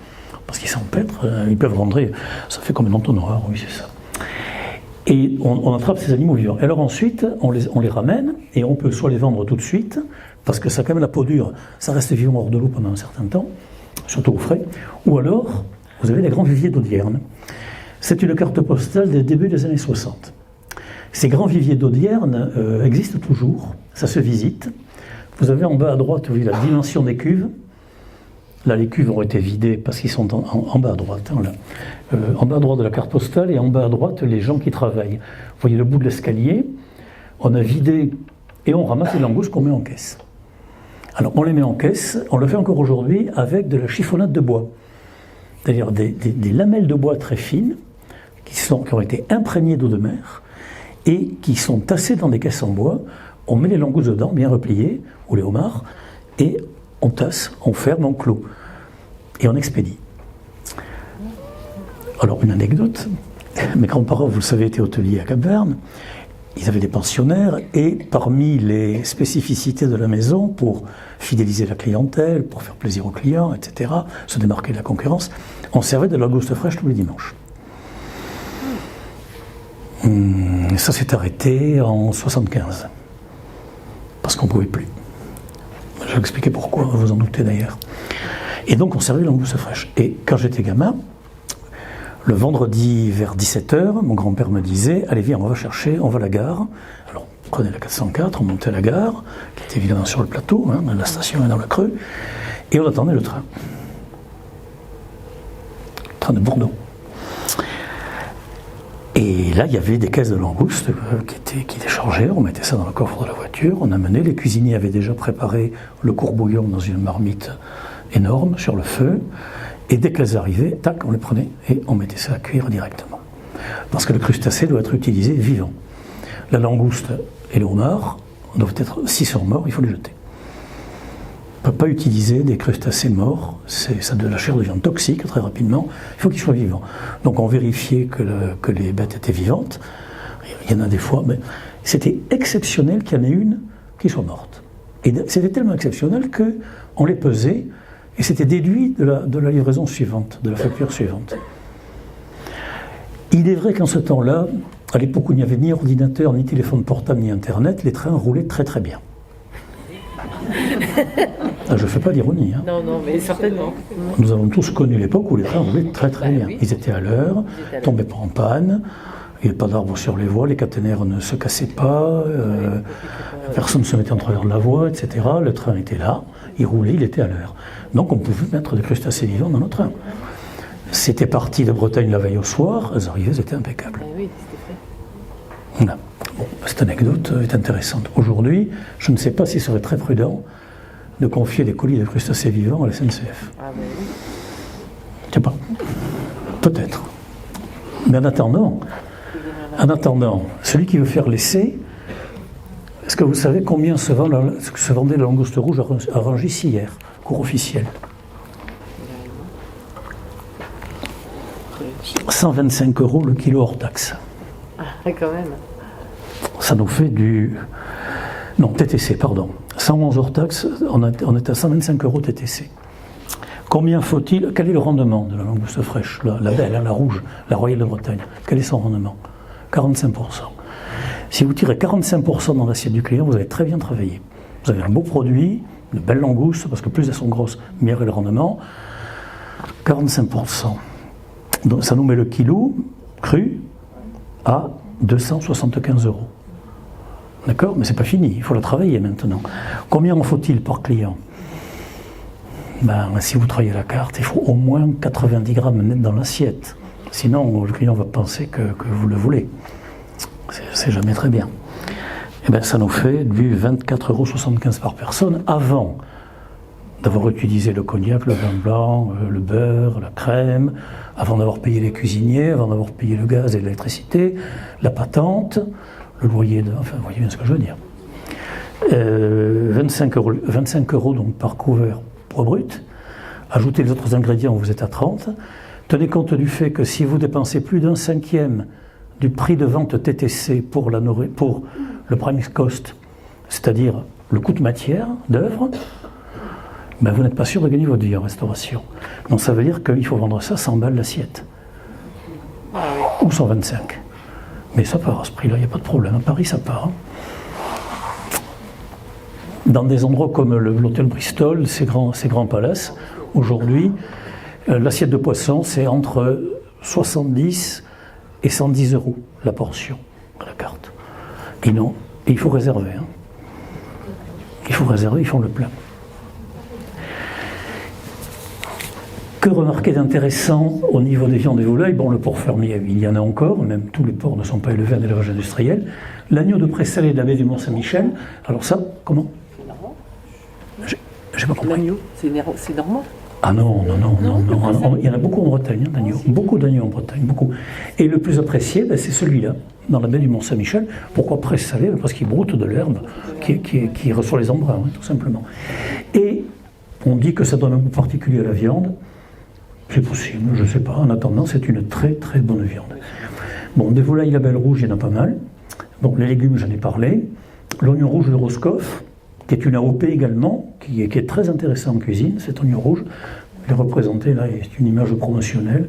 parce qu'ils s'empêtrent, ils peuvent rentrer, ça fait comme un entonnoir, oui, c'est ça. Et on attrape ces animaux vivants. Et alors ensuite, on les ramène, et on peut soit les vendre tout de suite, parce que ça a quand même la peau dure, ça reste vivant hors de l'eau pendant un certain temps, surtout au frais, ou alors, vous avez des grands viviers d'Audierne. C'est une carte postale des débuts des années 60. Ces grands viviers d'Audierne existent toujours, ça se visite. Vous avez en bas à droite, vous voyez la dimension des cuves. Là, les cuves ont été vidées parce qu'ils sont en bas à droite. Hein, là. En bas à droite de la carte postale et en bas à droite, les gens qui travaillent. Vous voyez le bout de l'escalier, on a vidé et on ramasse les langoustes qu'on met en caisse. Alors, on les met en caisse, on le fait encore aujourd'hui avec de la chiffonnade de bois. C'est-à-dire des lamelles de bois très fines qui ont été imprégnées d'eau de mer et qui sont tassées dans des caisses en bois. On met les langoustes dedans, bien repliées, ou les homards, et on tasse, on ferme, on clôt. Et on expédie. Alors, une anecdote. Mes grands-parents, vous le savez, étaient hôteliers à Cap-Verne. Ils avaient des pensionnaires, et parmi les spécificités de la maison, pour fidéliser la clientèle, pour faire plaisir aux clients, etc., se démarquer de la concurrence, on servait de la langouste fraîche tous les dimanches. Ça s'est arrêté en 1975. Parce qu'on ne pouvait plus. Je vais expliquer pourquoi, vous vous en doutez d'ailleurs. Et donc on servait de langouste fraîche. Et quand j'étais gamin, le vendredi vers 17h, mon grand-père me disait « Allez viens, on va chercher, on va à la gare ». Alors on prenait la 404, on montait à la gare, qui était évidemment sur le plateau, hein, la station est dans le creux, et on attendait le train. Le train de Bordeaux. Et là, il y avait des caisses de langoustes qui déchargeaient, on mettait ça dans le coffre de la voiture, on amenait, les cuisiniers avaient déjà préparé le courbouillon dans une marmite énorme sur le feu, et dès qu'elles arrivaient, tac, on les prenait et on mettait ça à cuire directement. Parce que le crustacé doit être utilisé vivant. La langouste et le homard doivent être, s'ils sont morts, il faut les jeter. On ne peut pas utiliser des crustacés morts, la chair devient toxique très rapidement, il faut qu'ils soient vivants. Donc on vérifiait que les bêtes étaient vivantes, il y en a des fois, mais c'était exceptionnel qu'il y en ait une qui soit morte. Et c'était tellement exceptionnel qu'on les pesait, et c'était déduit de la livraison suivante, de la facture suivante. Il est vrai qu'en ce temps-là, à l'époque où il n'y avait ni ordinateur, ni téléphone portable, ni Internet, les trains roulaient très très bien. Je ne fais pas d'ironie. Hein. Non, mais certainement. Nous avons tous connu l'époque où les trains roulaient très très bien. Ils étaient à l'heure, ne tombaient pas en panne, il n'y avait pas d'arbres sur les voies, les caténaires ne se cassaient pas, personne ne se mettait en travers de la voie, etc. Le train était là, il roulait, il était à l'heure. Donc on pouvait mettre des crustacés vivants dans nos trains. C'était parti de Bretagne la veille au soir, elles arrivaient, elles étaient impeccables. Oui, c'était fait. Voilà. Bon, cette anecdote est intéressante. Aujourd'hui, je ne sais pas s'il serait très prudent de confier des colis de crustacés vivants à la SNCF. Ah ben oui. Je ne sais pas. Peut-être. Mais en attendant, celui qui veut faire l'essai, est-ce que vous savez combien se vendait la langouste rouge à Rungis hier, cours officiel? 125 € le kilo hors taxe. Ah, quand même. Ça nous fait non, TTC, pardon. 111 hors taxe, on est à 125 € TTC. Combien faut-il? Quel est le rendement de la langouste fraîche, la belle, hein, la rouge, la Royale de Bretagne? Quel est son rendement? 45%. Si vous tirez 45% dans l'assiette du client, vous avez très bien travaillé. Vous avez un beau produit, de belles langoustes, parce que plus elles sont grosses, meilleur est le rendement. 45%. Donc ça nous met le kilo cru à 275 €. D'accord? Mais c'est pas fini, il faut la travailler maintenant. Combien en faut-il par client? Si vous travaillez la carte, il faut au moins 90 grammes net dans l'assiette. Sinon, le client va penser que vous le voulez. C'est jamais très bien. Et bien, ça nous fait du 24,75 € par personne avant d'avoir utilisé le cognac, le vin blanc, le beurre, la crème, avant d'avoir payé les cuisiniers, avant d'avoir payé le gaz et l'électricité, la patente, le loyer, enfin, vous voyez bien ce que je veux dire. 25 € donc par couvert poids brut. Ajoutez les autres ingrédients, vous êtes à 30. Tenez compte du fait que si vous dépensez plus d'un cinquième du prix de vente TTC pour le premise cost, c'est-à-dire le coût de matière, d'œuvre, vous n'êtes pas sûr de gagner votre vie en restauration. Donc ça veut dire qu'il faut vendre ça 100 balles l'assiette. Ou 125. Mais ça part à ce prix-là, il n'y a pas de problème. À Paris, ça part. Dans des endroits comme l'hôtel Bristol, ces grands palaces, aujourd'hui, l'assiette de poisson, c'est entre 70 et 110 € la portion à la carte. Et non, et il faut réserver. Hein. Il faut réserver, ils font le plein. Que remarquer d'intéressant au niveau des viandes et volailles? Bon, le porc fermier, il y en a encore, même tous les porcs ne sont pas élevés en élevage industriel. L'agneau de Pré-Salé de la baie du Mont-Saint-Michel, alors ça, comment? J'ai pas compris. L'agneau, c'est normand. Ah non, il y en a beaucoup en Bretagne, hein, d'agneaux. Beaucoup d'agneaux en Bretagne, beaucoup. Et le plus apprécié, ben, c'est celui-là, dans la baie du Mont-Saint-Michel. Pourquoi Pré-Salé? Parce qu'il broute de l'herbe qui reçoit les embruns, hein, tout simplement. Et on dit que ça donne un goût particulier à la viande. C'est possible, je ne sais pas. En attendant, c'est une très très bonne viande. Bon, des volailles label rouge, il y en a pas mal. Bon, les légumes, j'en ai parlé. L'oignon rouge de Roscoff, qui est une AOP également, qui est très intéressant en cuisine, cet oignon rouge. Il est représenté là, c'est une image promotionnelle.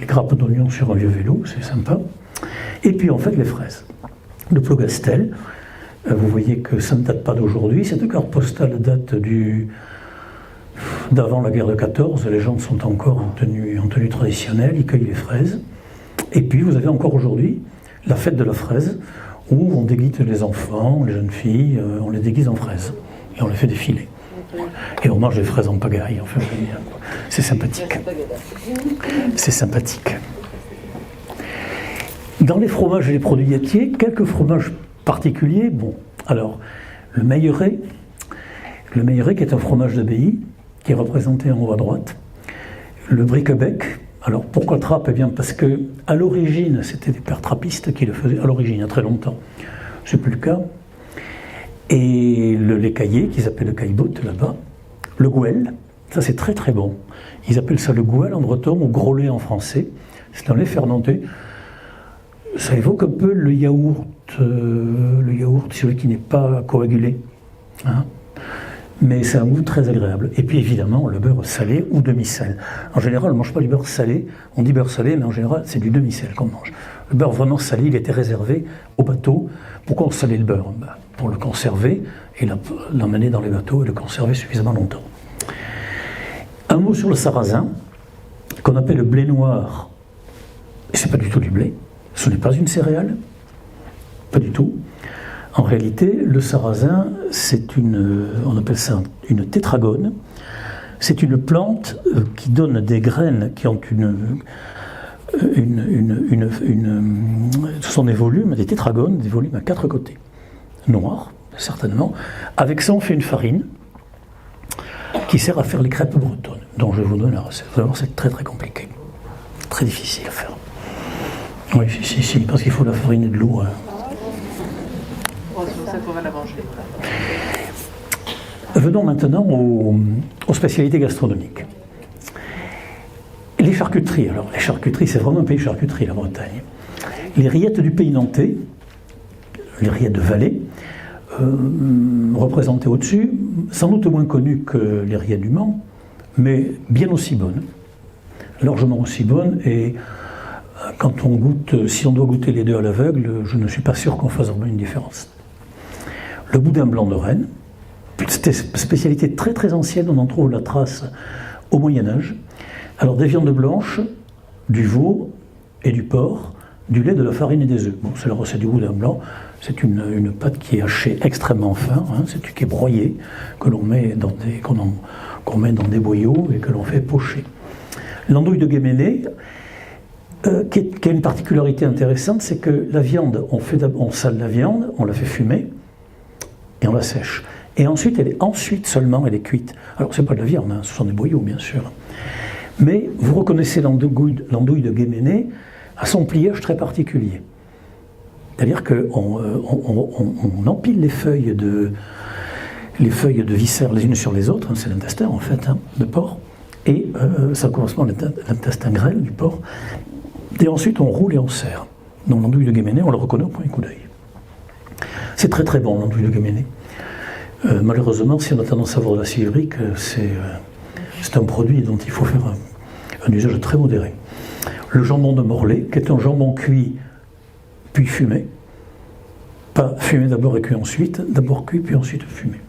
Les grappes d'oignon sur un vieux vélo, c'est sympa. Et puis en fait, les fraises. Le Plogastel, vous voyez que ça ne date pas d'aujourd'hui. Cette carte postale date d'avant la guerre de 14, les gens sont encore en tenue traditionnelle, ils cueillent les fraises. Et puis vous avez encore aujourd'hui la fête de la fraise, où on déguise les enfants, les jeunes filles, on les déguise en fraises. Et on les fait défiler. Et on mange des fraises en pagaille. Enfin, c'est sympathique. C'est sympathique. Dans les fromages et les produits laitiers, quelques fromages particuliers. Bon, alors, le Meilleret qui est un fromage d'abbaye, qui est représenté en haut à droite. Le Briquebec. Alors pourquoi trappe? Eh bien parce que à l'origine, c'était des pères trappistes qui le faisaient, à l'origine, il y a très longtemps. C'est plus le cas. Et le lait caillé, qu'ils appellent le caillebotte là-bas. Le gouel, ça c'est très très bon. Ils appellent ça le gouel en breton ou gros lait en français. C'est un lait fermenté. Ça évoque un peu le yaourt, celui qui n'est pas coagulé. Hein, mais c'est un goût très agréable. Et puis évidemment, le beurre salé ou demi-sel. En général, on ne mange pas du beurre salé, on dit beurre salé, mais en général, c'est du demi-sel qu'on mange. Le beurre vraiment salé, il était réservé au bateau. Pourquoi on salait le beurre? Pour le conserver et l'emmener dans les bateaux et le conserver suffisamment longtemps. Un mot sur le sarrasin, qu'on appelle le blé noir. Et ce n'est pas du tout du blé, ce n'est pas une céréale, pas du tout. En réalité, le sarrasin, on appelle ça une tétragone. C'est une plante qui donne des graines qui ont ce sont des volumes, des tétragones, des volumes à 4 côtés, noirs, certainement. Avec ça, on fait une farine qui sert à faire les crêpes bretonnes, dont je vous donne la recette. Vous allez voir, c'est très très compliqué, très difficile à faire. Oui, si, parce qu'il faut de la farine et de l'eau. Hein. C'est pour ça qu'on va la manger. Venons maintenant aux spécialités gastronomiques. Les charcuteries. Alors, les charcuteries, c'est vraiment un pays de charcuterie, la Bretagne. Les rillettes du pays nantais, les rillettes de Valais, représentées au-dessus, sans doute moins connues que les rillettes du Mans, mais bien aussi bonnes, largement aussi bonnes. Et quand on goûte, si on doit goûter les deux à l'aveugle, je ne suis pas sûr qu'on fasse vraiment une différence. Le boudin blanc de Rennes, c'était une spécialité très très ancienne, on en trouve la trace au Moyen-Âge. Alors des viandes blanches, du veau et du porc, du lait, de la farine et des œufs. Bon, c'est la recette du boudin blanc, c'est une pâte qui est hachée extrêmement fin, hein, qui est broyée, que l'on met qu'on met dans des boyaux et que l'on fait pocher. L'andouille de Guéméné, qui a une particularité intéressante, c'est que la viande, on sale la viande, on la fait fumer et on la sèche. Et ensuite, seulement elle est cuite. Alors, ce n'est pas de la viande, hein, ce sont des boyaux, bien sûr. Mais vous reconnaissez l'andouille de Guéméné à son pliage très particulier. C'est-à-dire qu'on empile les feuilles de viscères les unes sur les autres, hein, c'est l'intestin en fait, hein, de porc, et ça correspond à l'intestin grêle du porc. Et ensuite, on roule et on serre. Donc l'andouille de Guéméné, on le reconnaît au premier coup d'œil. C'est très très bon, l'andouille de Guéméné. Malheureusement, si on a tendance à avoir de l'acide urique, c'est un produit dont il faut faire un usage très modéré. Le jambon de Morlaix, qui est un jambon cuit puis fumé. Pas fumé d'abord et cuit ensuite, d'abord cuit puis ensuite fumé.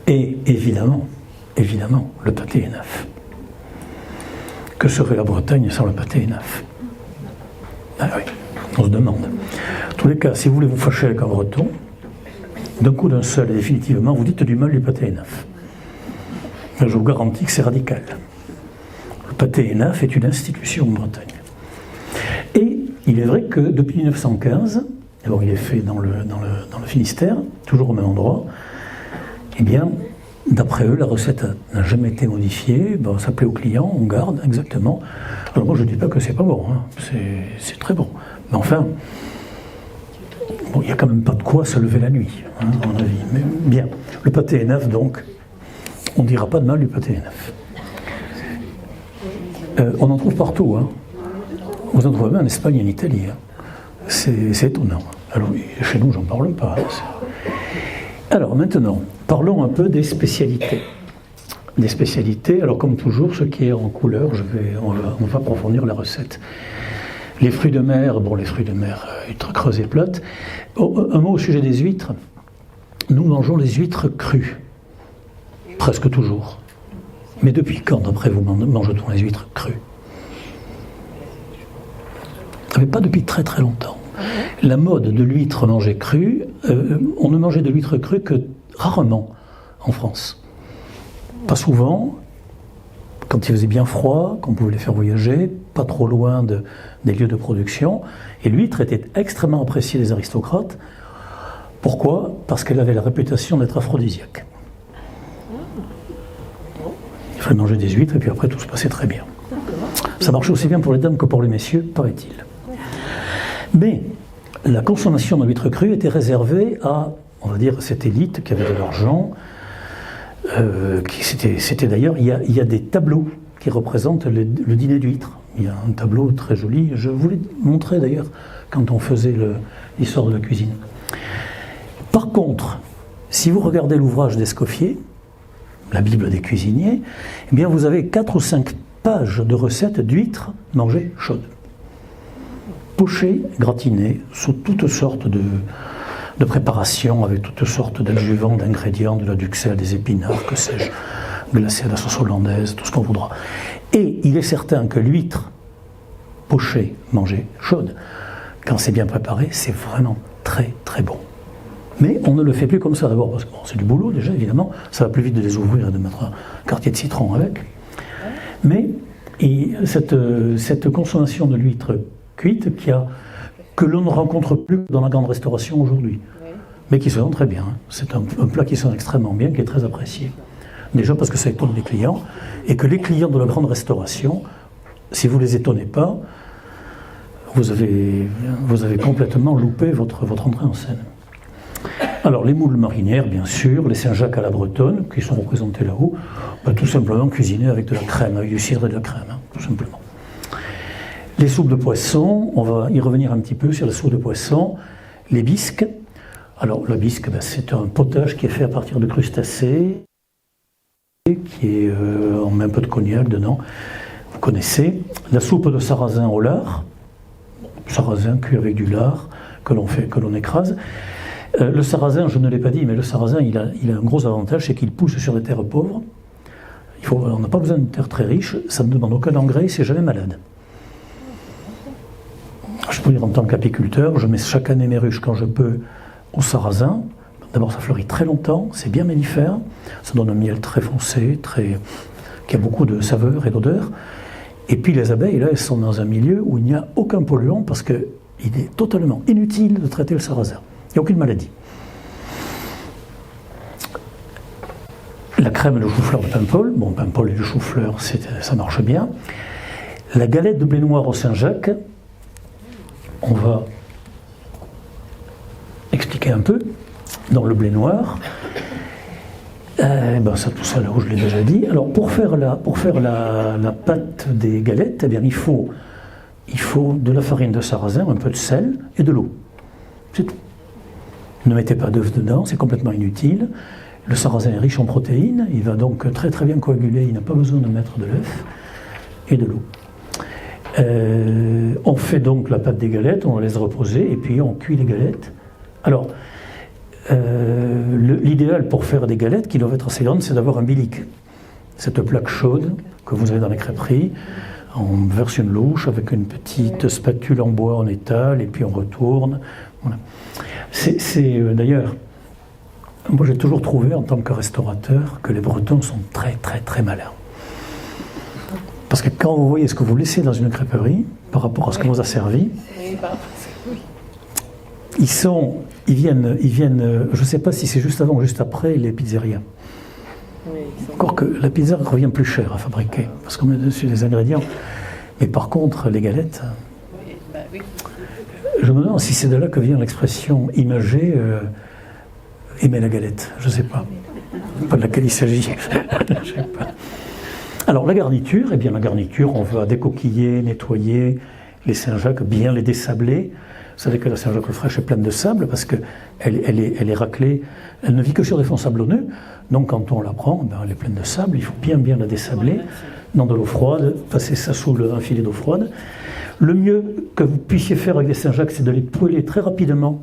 Et évidemment, le pâté énaf. Que serait la Bretagne sans le pâté énaf? Ah oui, on se demande. En tous les cas, si vous voulez vous fâcher avec un breton, d'un coup d'un seul et définitivement, vous dites du mal du pâté énaf. Je vous garantis que c'est radical. Le pâté Hénaf est une institution en Bretagne. Et il est vrai que depuis 1915, alors il est fait dans le Finistère, toujours au même endroit, eh bien, d'après eux, la recette n'a jamais été modifiée, ça plaît aux clients, on garde exactement. Alors moi je ne dis pas que c'est pas bon, hein. C'est très bon. Mais enfin, il n'y a quand même pas de quoi se lever la nuit, hein, à mon avis. Mais bien, le pâté Hénaf donc, on ne dira pas de mal du pâté Hénaf. On en trouve partout, hein. Vous en trouvez même en Espagne et en Italie. Hein. C'est étonnant. Alors chez nous, j'en parle pas. Hein. Alors maintenant, parlons un peu des spécialités. Des spécialités, alors comme toujours, ce qui est en couleur, on va approfondir la recette. Les fruits de mer, les fruits de mer ultra creuses et plates. Un mot au sujet des huîtres. Nous mangeons les huîtres crues, presque toujours. Mais depuis quand, d'après vous, mange-t-on les huîtres crues? Mais pas depuis très très longtemps. La mode de l'huître mangée crue, on ne mangeait de l'huître crue que rarement en France. Pas souvent, quand il faisait bien froid, qu'on pouvait les faire voyager, pas trop loin des lieux de production. Et l'huître était extrêmement appréciée des aristocrates. Pourquoi? Parce qu'elle avait la réputation d'être aphrodisiaque. Il fallait manger des huîtres et puis après tout se passait très bien. Ça marchait aussi bien pour les dames que pour les messieurs, paraît-il. Mais la consommation de l'huître crue était réservée à, on va dire, cette élite qui avait de l'argent. C'était d'ailleurs, il y a des tableaux qui représentent le dîner d'huître. Il y a un tableau très joli, je vous l'ai montré d'ailleurs quand on faisait l'histoire de la cuisine. Par contre, si vous regardez l'ouvrage d'Escoffier, la Bible des cuisiniers, eh bien vous avez 4 ou 5 pages de recettes d'huîtres mangées chaudes. Pochées, gratinées, sous toutes sortes de préparations, avec toutes sortes d'adjuvants, d'ingrédients, de la duxelle, des épinards, que sais-je, glacé à la sauce hollandaise, tout ce qu'on voudra. Et il est certain que l'huître pochée, mangée chaude, quand c'est bien préparé, c'est vraiment très très bon. Mais on ne le fait plus comme ça d'abord, parce que c'est du boulot déjà, évidemment, ça va plus vite de les ouvrir et de mettre un quartier de citron avec. Mais cette consommation de l'huître cuite que l'on ne rencontre plus dans la grande restauration aujourd'hui, mais qui se vend très bien. C'est un plat qui se vend extrêmement bien, qui est très apprécié. Déjà parce que ça étonne les clients, et que les clients de la grande restauration, si vous ne les étonnez pas, vous avez complètement loupé votre entrée en scène. Alors les moules marinières, bien sûr, les Saint-Jacques à la bretonne, qui sont représentés là-haut, tout simplement cuisinés avec de la crème, avec du cidre et de la crème, tout simplement. Les soupes de poisson, on va y revenir un petit peu sur les soupes de poisson. Les bisques. Alors, la bisque, c'est un potage qui est fait à partir de crustacés, on met un peu de cognac dedans, vous connaissez. La soupe de sarrasin au lard, sarrasin cuit avec du lard, que l'on écrase. Le sarrasin, je ne l'ai pas dit, mais le sarrasin, il a un gros avantage, c'est qu'il pousse sur des terres pauvres. On n'a pas besoin d'une terre très riche, ça ne demande aucun engrais, c'est jamais malade. Je peux dire en tant qu'apiculteur, je mets chaque année mes ruches quand je peux au sarrasin. D'abord ça fleurit très longtemps, c'est bien mellifère, ça donne un miel très foncé, qui a beaucoup de saveur et d'odeur. Et puis les abeilles, là, elles sont dans un milieu où il n'y a aucun polluant parce qu'il est totalement inutile de traiter le sarrasin. Il n'y a aucune maladie. La crème et le chou-fleur de Paimpol, Paimpol et le chou-fleur, ça marche bien. La galette de blé noir au Saint-Jacques, on va expliquer un peu. Dans le blé noir, tout ça là où je l'ai déjà dit. Alors pour faire la pâte des galettes, eh bien, il faut de la farine de sarrasin, un peu de sel et de l'eau. C'est tout. Ne mettez pas d'œuf dedans, c'est complètement inutile. Le sarrasin est riche en protéines, il va donc très très bien coaguler, il n'a pas besoin de mettre de l'œuf et de l'eau. On fait donc la pâte des galettes, on la laisse reposer et puis on cuit les galettes. Alors, l'idéal pour faire des galettes qui doivent être assez grandes, c'est d'avoir un bilic. Cette plaque chaude que vous avez dans les crêperies, on verse une louche avec une petite spatule en bois, on étale et puis on retourne. Voilà. C'est d'ailleurs Moi, j'ai toujours trouvé, en tant que restaurateur, que les Bretons sont très, très, très malins. Parce que quand vous voyez ce que vous laissez dans une crêperie, par rapport à ce qu'on vous a servi, ils viennent, je ne sais pas si c'est juste avant ou juste après les pizzerias. Encore que la pizza revient plus cher à fabriquer, parce qu'on met dessus des ingrédients. Mais par contre, les galettes, je me demande si c'est de là que vient l'expression imagée aimer la galette, je ne sais pas. Pas de laquelle il s'agit. Je sais pas. Alors la garniture, eh bien la garniture, on va décoquiller, nettoyer les Saint-Jacques, bien les désabler. Vous savez que la Saint-Jacques-le-Fraîche est pleine de sable parce qu'elle est raclée, elle ne vit que sur des fonds sablonneux. Donc quand on la prend, ben, elle est pleine de sable, il faut bien la désabler dans de l'eau froide, passer ça sous un filet d'eau froide. Le mieux que vous puissiez faire avec des Saint-Jacques, c'est de les poêler très rapidement,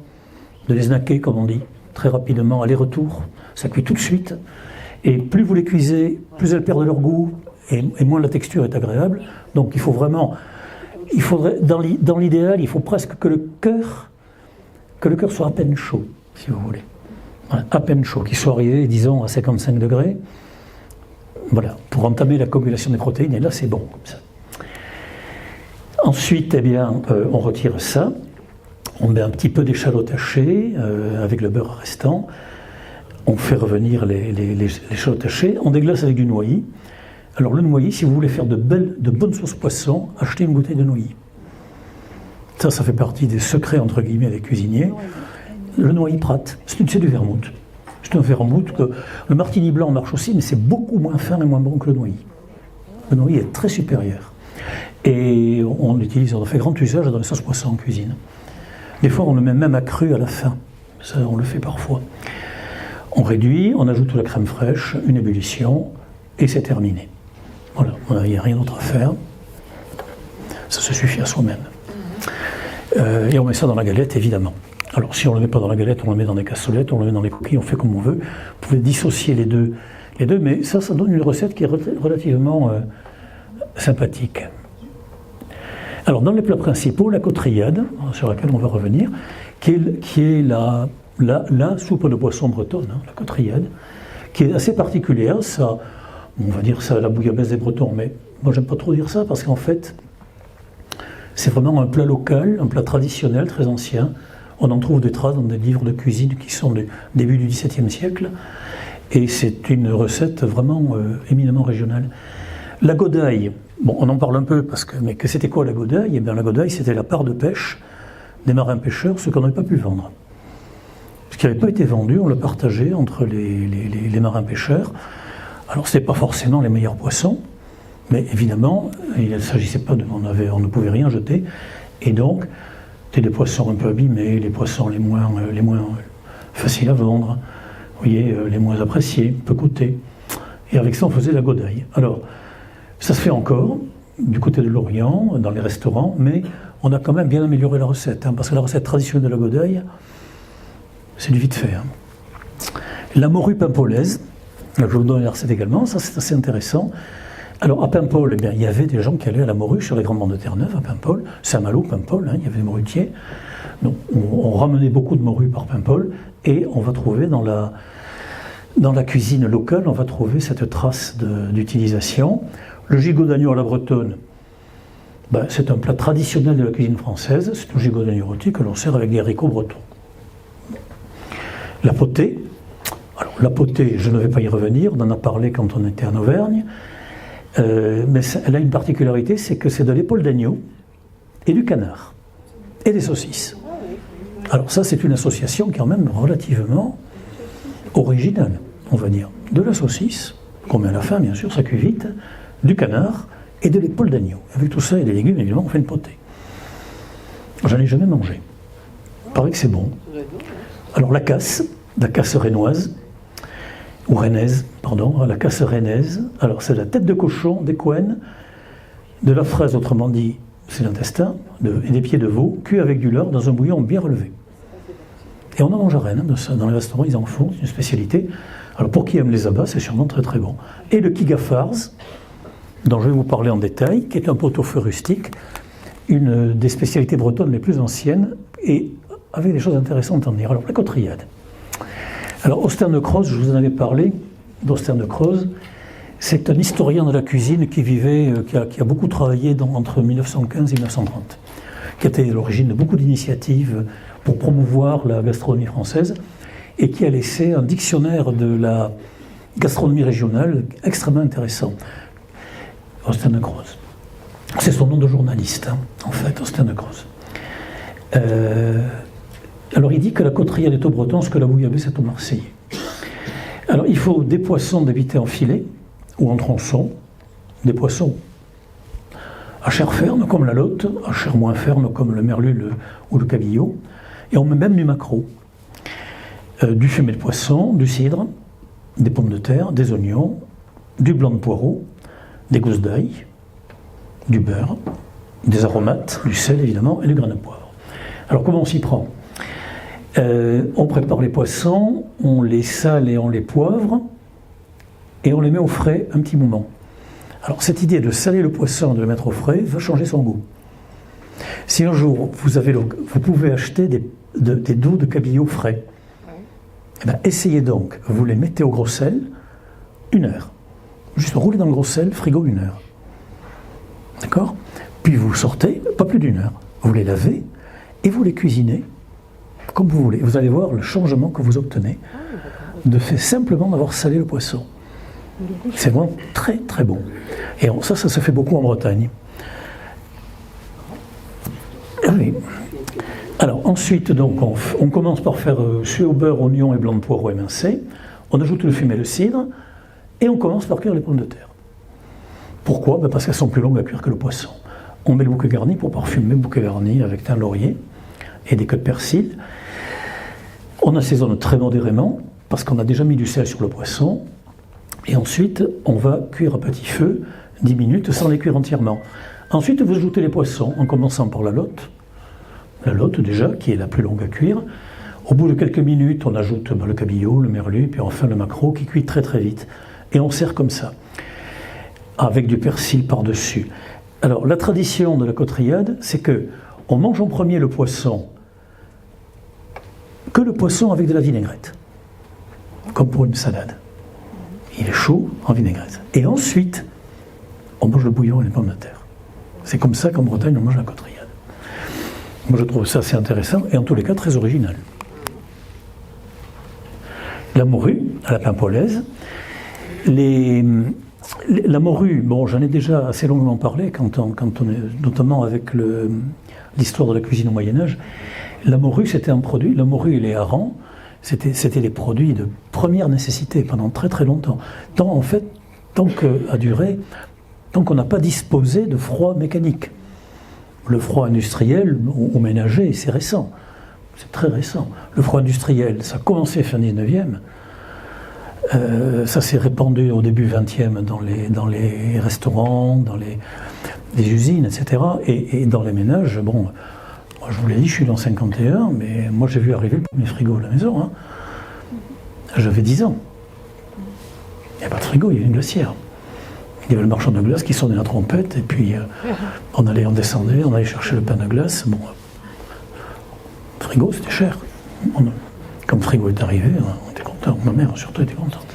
de les snacker comme on dit, très rapidement, aller-retour, ça cuit tout de suite. Et plus vous les cuisez, plus elles perdent leur goût et moins la texture est agréable. Donc il faut vraiment... dans l'idéal, il faut presque que le cœur soit à peine chaud, si vous voulez. Voilà, à peine chaud, qu'il soit arrivé, disons, à 55 degrés. Voilà, pour entamer la coagulation des protéines, et là c'est bon, comme ça. Ensuite, eh bien, on retire ça, on met un petit peu d'échalote hachée avec le beurre restant, on fait revenir les échalotes hachées, on déglace avec du noilly. Alors le noilly, si vous voulez faire de bonnes sauces poisson, achetez une bouteille de noilly. Ça fait partie des secrets, entre guillemets, des cuisiniers. Le noilly Prat, c'est du vermouth. C'est un vermouth que le martini blanc marche aussi, mais c'est beaucoup moins fin et moins bon que le noilly. Le noilly est très supérieur. Et on en fait grand usage dans les sauces poisson en cuisine. Des fois, on le met même à cru à la fin. Ça, on le fait parfois. On réduit, on ajoute la crème fraîche, une ébullition, et c'est terminé. Voilà, il n'y a rien d'autre à faire. Ça se suffit à soi-même. Et on met ça dans la galette, évidemment. Alors, si on ne le met pas dans la galette, on le met dans des cassolettes, on le met dans les coquilles, on fait comme on veut. Vous pouvez dissocier les deux, mais ça donne une recette qui est relativement sympathique. Alors, dans les plats principaux, la côtrillade, sur laquelle on va revenir, qui est la soupe de poisson bretonne, la côtrillade, qui est assez particulière. Ça, on va dire ça la bouillabaisse des Bretons, mais moi j'aime pas trop dire ça parce qu'en fait, c'est vraiment un plat local, un plat traditionnel, très ancien. On en trouve des traces dans des livres de cuisine qui sont du début du XVIIe siècle. Et c'est une recette vraiment éminemment régionale. La godaille, bon, on en parle un peu, mais que c'était quoi la godaille ? Eh bien, la godaille, c'était la part de pêche des marins-pêcheurs, ce qu'on n'avait pas pu vendre. Ce qui n'avait pas été vendu, on le partageait entre les marins-pêcheurs. Alors, ce n'est pas forcément les meilleurs poissons, mais évidemment, il ne s'agissait pas on ne pouvait rien jeter. Et donc, c'était des poissons un peu abîmés, les poissons les moins faciles à vendre, vous voyez, les moins appréciés, peu coûtés. Et avec ça, on faisait la godaille. Alors, ça se fait encore, du côté de l'Orient, dans les restaurants, mais on a quand même bien amélioré la recette, parce que la recette traditionnelle de la godaille, c'est du vite fait. La morue pimpolaise, je vais vous donner la recette également, ça c'est assez intéressant. Alors à Paimpol, eh bien, il y avait des gens qui allaient à la morue sur les grands bancs de Terre-Neuve, à Paimpol, Saint-Malo, Paimpol, il y avait des morutiers. Donc on ramenait beaucoup de morue par Paimpol, et on va trouver dans la cuisine locale, on va trouver cette trace d'utilisation. Le gigot d'agneau à la bretonne, c'est un plat traditionnel de la cuisine française, c'est un gigot d'agneau rôti que l'on sert avec des haricots bretons. La potée. Alors, la potée, je ne vais pas y revenir, on en a parlé quand on était en Auvergne, mais elle a une particularité, c'est que c'est de l'épaule d'agneau et du canard, et des saucisses. Alors ça, c'est une association quand même relativement originale, on va dire. De la saucisse, qu'on met à la fin, bien sûr, ça cuit vite, du canard et de l'épaule d'agneau. Avec tout ça et des légumes, évidemment, on fait une potée. J'en ai jamais mangé. Il paraît que c'est bon. Alors la casse rennoise, ou rennaise, pardon, la casse rennaise. Alors c'est la tête de cochon, des couennes, de la fraise, autrement dit, c'est l'intestin, et des pieds de veau, cuits avec du lard dans un bouillon bien relevé. Et on en mange à Rennes, dans les restaurants, ils en font, c'est une spécialité. Alors pour qui aime les abats, c'est sûrement très très bon. Et le kigafarz, dont je vais vous parler en détail, qui est un pot-au-feu rustique, une des spécialités bretonnes les plus anciennes, et avec des choses intéressantes à en dire. Alors la côtrillade. Alors, Austin de Croze, je vous en avais parlé, d'Austin de Croze. C'est un historien de la cuisine qui a beaucoup travaillé entre 1915 et 1930, qui a été à l'origine de beaucoup d'initiatives pour promouvoir la gastronomie française et qui a laissé un dictionnaire de la gastronomie régionale extrêmement intéressant. Austin de Croze. C'est son nom de journaliste, en fait, Austin de Croze. Alors il dit que la côterière est au breton, ce que la bouillabaisse est au marseillais. Alors il faut des poissons d'éviter en filet ou en tronçons, des poissons à chair ferme comme la lotte, à chair moins ferme comme le merlu ou le cabillaud, et on met même du maquereau, du fumet de poisson, du cidre, des pommes de terre, des oignons, du blanc de poireau, des gousses d'ail, du beurre, des aromates, du sel évidemment et du grain de poivre. Alors comment on s'y prend ? On prépare les poissons, on les sale et on les poivre, et on les met au frais un petit moment. Alors cette idée de saler le poisson et de le mettre au frais va changer son goût. Si un jour vous pouvez acheter des dos de cabillaud frais, eh bien, essayez donc, vous les mettez au gros sel 1 heure. Juste rouler dans le gros sel, frigo 1 heure. D'accord ? Puis vous sortez, pas plus d'1 heure. Vous les lavez et vous les cuisinez comme vous voulez. Vous allez voir le changement que vous obtenez de fait simplement d'avoir salé le poisson. C'est vraiment très très bon. Et ça se fait beaucoup en Bretagne. Oui. Alors ensuite, donc, on commence par faire suer au beurre, oignon et blanc de poireau émincé. On ajoute le fumet, le cidre, et on commence par cuire les pommes de terre. Pourquoi ? Parce qu'elles sont plus longues à cuire que le poisson. On met le bouquet garni pour parfumer le bouquet garni avec thym laurier et des queues de persil. On assaisonne très modérément parce qu'on a déjà mis du sel sur le poisson. Et ensuite, on va cuire à petit feu 10 minutes sans les cuire entièrement. Ensuite, vous ajoutez les poissons en commençant par la lotte. La lotte déjà, qui est la plus longue à cuire. Au bout de quelques minutes, on ajoute le cabillaud, le merlu, puis enfin le maquereau qui cuit très très vite. Et on sert comme ça, avec du persil par-dessus. Alors, la tradition de la côteriade, c'est que on mange en premier le poisson, que le poisson avec de la vinaigrette, comme pour une salade. Il est chaud en vinaigrette. Et ensuite, on mange le bouillon et les pommes de terre. C'est comme ça qu'en Bretagne, on mange la côteriade. Moi, je trouve ça assez intéressant et en tous les cas très original. La morue à la paimpolaise. La morue, bon, j'en ai déjà assez longuement parlé quand on est, notamment avec l'histoire de la cuisine au Moyen-Âge. La morue, c'était un produit, la morue et les harengs, c'était les produits de première nécessité pendant très très longtemps. Tant qu'on n'a pas disposé de froid mécanique. Le froid industriel ou ménager, c'est récent. C'est très récent. Le froid industriel, ça a commencé fin 19e. Ça s'est répandu au début 20e dans les restaurants, dans les usines, etc. Et dans les ménages, bon, moi je vous l'ai dit, je suis dans 51, mais moi j'ai vu arriver le premier frigo à la maison. Hein. J'avais 10 ans. Il n'y avait pas de frigo, il y avait une glacière. Il y avait le marchand de glace qui sonnait la trompette, et puis on descendait, on allait chercher le pain de glace. Bon, le frigo, c'était cher. Quand le frigo est arrivé, on était content. Ma mère surtout était contente.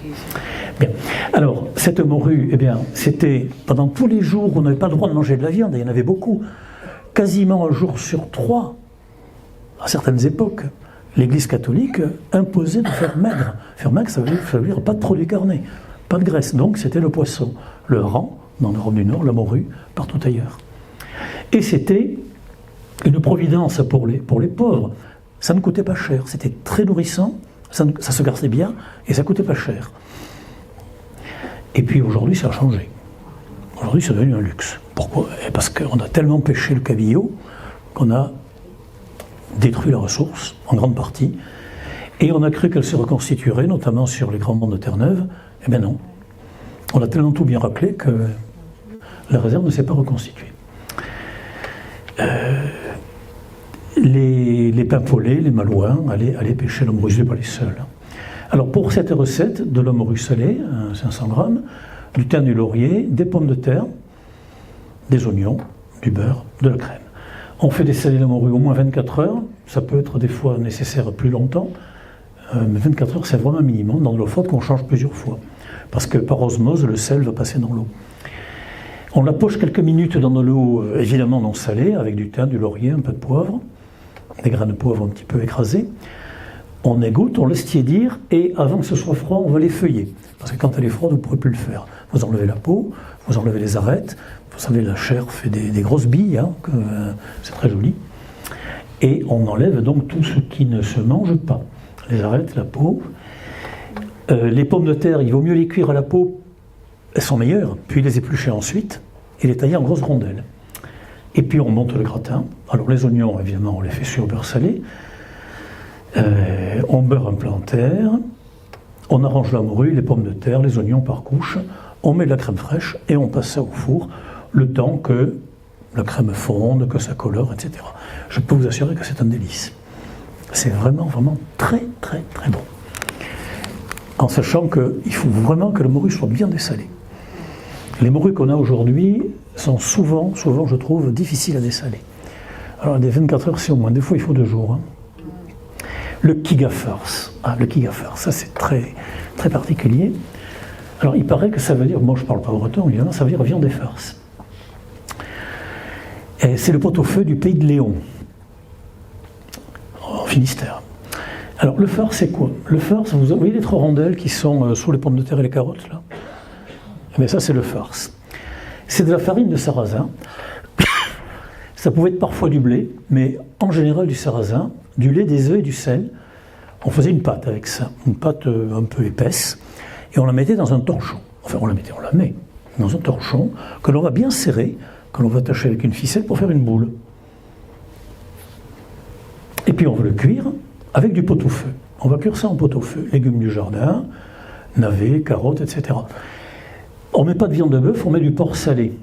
Bien. Alors, cette morue, eh bien, c'était pendant tous les jours où on n'avait pas le droit de manger de la viande, et il y en avait beaucoup. Quasiment 1 jour sur 3, à certaines époques, l'Église catholique imposait de faire maigre. Faire maigre, ça veut dire pas de produits carnés, pas de graisse. Donc, c'était le poisson. Le hareng, dans l'Europe du Nord, la morue, partout ailleurs. Et c'était une providence pour les pauvres. Ça ne coûtait pas cher, c'était très nourrissant, ça se gardait bien et ça ne coûtait pas cher. Et puis aujourd'hui, ça a changé. Aujourd'hui, c'est devenu un luxe. Pourquoi ? Parce qu'on a tellement pêché le cabillaud qu'on a détruit la ressource, en grande partie, et on a cru qu'elle se reconstituerait, notamment sur les grands monts de Terre-Neuve. Eh bien non. On a tellement tout bien raclé que la réserve ne s'est pas reconstituée. Les Paimpolais, les Malouins allaient pêcher la morue, ce n'est pas les seuls. Alors pour cette recette de la morue salée, 500 grammes, du thym, du laurier, des pommes de terre, des oignons, du beurre, de la crème. On fait dessaler la morue au moins 24 heures, ça peut être des fois nécessaire plus longtemps, mais 24 heures, c'est vraiment un minimum dans de l'eau forte qu'on change plusieurs fois. Parce que par osmose, le sel va passer dans l'eau. On la poche quelques minutes dans de l'eau évidemment non salée, avec du thym, du laurier, un peu de poivre, des grains de poivre un petit peu écrasés. On égoutte, on laisse tiédir, et avant que ce soit froid, on va les feuiller. Parce que quand elle est froide, vous ne pourrez plus le faire. Vous enlevez la peau, vous enlevez les arêtes, vous savez, la chair fait des grosses billes, hein, c'est très joli. Et on enlève donc tout ce qui ne se mange pas. Les arêtes, la peau. Les pommes de terre, il vaut mieux les cuire à la peau, elles sont meilleures, puis les éplucher ensuite, et les tailler en grosses rondelles. Et puis on monte le gratin. Alors les oignons, évidemment, on les fait sur beurre salé. On beurre un plat en terre, on arrange la morue, les pommes de terre, les oignons par couche, on met de la crème fraîche et on passe ça au four le temps que la crème fonde, que ça colore, etc. Je peux vous assurer que c'est un délice. C'est vraiment, vraiment très, très, très bon. En sachant qu'il faut vraiment que la morue soit bien dessalée. Les morues qu'on a aujourd'hui sont souvent, je trouve, difficiles à dessaler. Alors des 24 heures, c'est au moins. Des fois, il faut 2 jours. Hein. Le kigafarce. Le kigafarce, ça c'est très, très particulier. Alors il paraît que ça veut dire, moi je ne parle pas breton évidemment, ça veut dire viande et farce. Et c'est le pot-au-feu du pays de Léon, en Finistère. Alors le farce c'est quoi? Le farce, vous voyez les 3 rondelles qui sont sous les pommes de terre et les carottes là? Mais ça c'est le farce. C'est de la farine de sarrasin. Ça pouvait être parfois du blé, mais en général du sarrasin, du lait, des œufs et du sel. On faisait une pâte avec ça, une pâte un peu épaisse, et on la mettait dans un torchon. Enfin, on la met dans un torchon que l'on va bien serrer, que l'on va attacher avec une ficelle pour faire une boule. Et puis on va le cuire avec du pot-au-feu. On va cuire ça en pot-au-feu. Légumes du jardin, navets, carottes, etc. On ne met pas de viande de bœuf, on met du porc salé.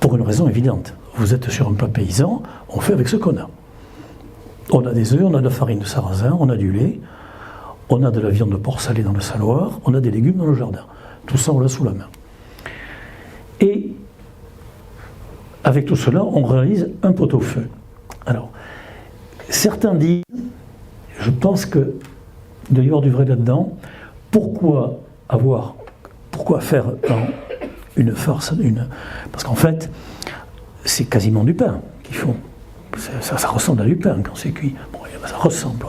Pour une raison évidente. Vous êtes sur un plat paysan, on fait avec ce qu'on a. On a des œufs, on a de la farine de sarrasin, on a du lait, on a de la viande de porc salé dans le saloir, on a des légumes dans le jardin. Tout ça, on l'a sous la main. Et avec tout cela, on réalise un pot-au-feu. Alors, certains disent, je pense qu'il doit y avoir du vrai là-dedans, pourquoi faire une farce, parce qu'en fait, c'est quasiment du pain qu'ils font. Ça ressemble à du pain quand c'est cuit. Bon, ça ressemble.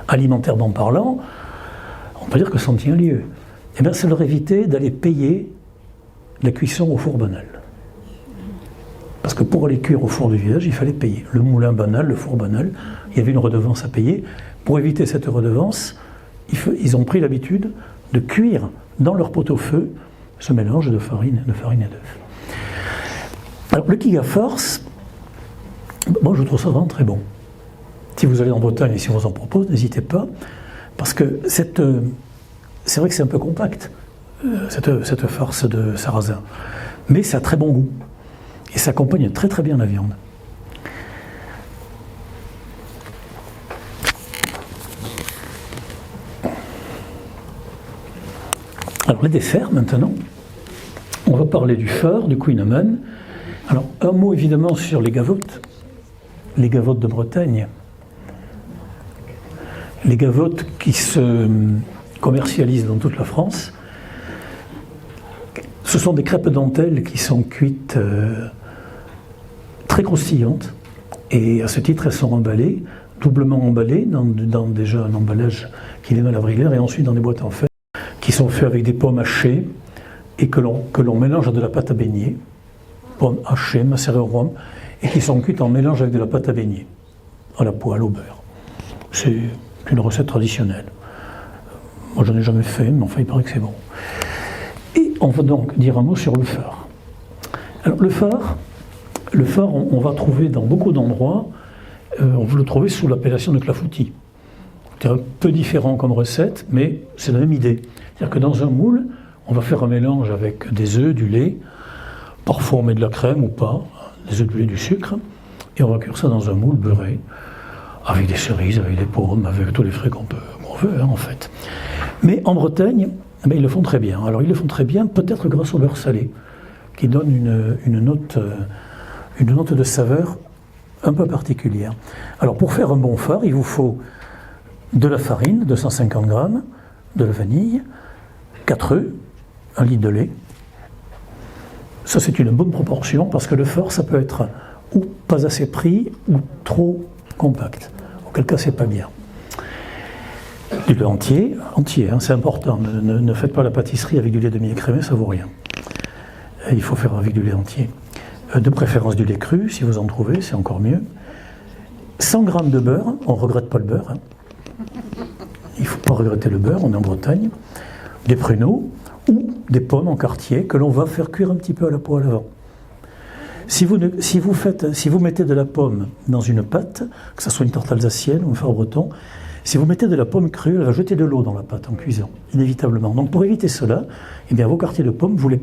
Alimentairement parlant, on peut dire que ça en tient lieu. Eh bien, c'est leur éviter d'aller payer la cuisson au four banal. Parce que pour aller cuire au four du village, il fallait payer. Le moulin banal, le four banal, il y avait une redevance à payer. Pour éviter cette redevance, ils ont pris l'habitude de cuire dans leur pot-au-feu ce mélange de farine et d'œufs. Alors le kigafarce, moi je trouve ça vraiment très bon. Si vous allez en Bretagne et si on vous en propose, n'hésitez pas, parce que c'est vrai que c'est un peu compact, cette farce de sarrasin, mais ça a très bon goût, et ça accompagne très très bien la viande. Alors les desserts maintenant, on va parler du phare, du Queen. Alors un mot évidemment sur les gavottes de Bretagne. Les gavottes qui se commercialisent dans toute la France, ce sont des crêpes dentelles qui sont cuites très croustillantes, et à ce titre elles sont emballées, doublement emballées dans déjà un emballage qui les met à la brillaire, et ensuite dans des boîtes en fer qui sont faits avec des pommes hachées et que l'on mélange à de la pâte à beignet, pommes hachées, macérées au rhum, et qui sont cuites en mélange avec de la pâte à beignet, à la poêle, au beurre. C'est une recette traditionnelle. Moi, j'en ai jamais fait, mais enfin, il paraît que c'est bon. Et on va donc dire un mot sur le phare. Alors, le phare, on va trouver dans beaucoup d'endroits, on va le trouver sous l'appellation de clafoutis. C'est un peu différent comme recette, mais c'est la même idée. C'est-à-dire que dans un moule, on va faire un mélange avec des œufs, du lait, parfois on met de la crème ou pas, des œufs, du lait, du sucre, et on va cuire ça dans un moule beurré, avec des cerises, avec des pommes, avec tous les fruits qu'on veut, en fait. Mais en Bretagne, ils le font très bien. Alors ils le font très bien, peut-être grâce au beurre salé, qui donne une note de saveur un peu particulière. Alors pour faire un bon phare, il vous faut de la farine, 250 grammes, de la vanille, 4 œufs, 1 litre de lait. Ça, c'est une bonne proportion parce que le fort, ça peut être ou pas assez pris ou trop compact. Auquel cas, c'est pas bien. Du lait entier, hein, c'est important. Ne faites pas la pâtisserie avec du lait demi-écrémé, ça vaut rien. Il faut faire avec du lait entier. De préférence du lait cru, si vous en trouvez, c'est encore mieux. 100 grammes de beurre, on ne regrette pas le beurre. Hein. Il ne faut pas regretter le beurre, on est en Bretagne. Des pruneaux ou des pommes en quartier que l'on va faire cuire un petit peu à la poêle avant. Si vous mettez de la pomme dans une pâte, que ce soit une tarte alsacienne ou un fort breton, si vous mettez de la pomme crue, elle va jeter de l'eau dans la pâte en cuisant, inévitablement. Donc pour éviter cela, eh bien, vos quartiers de pommes, vous les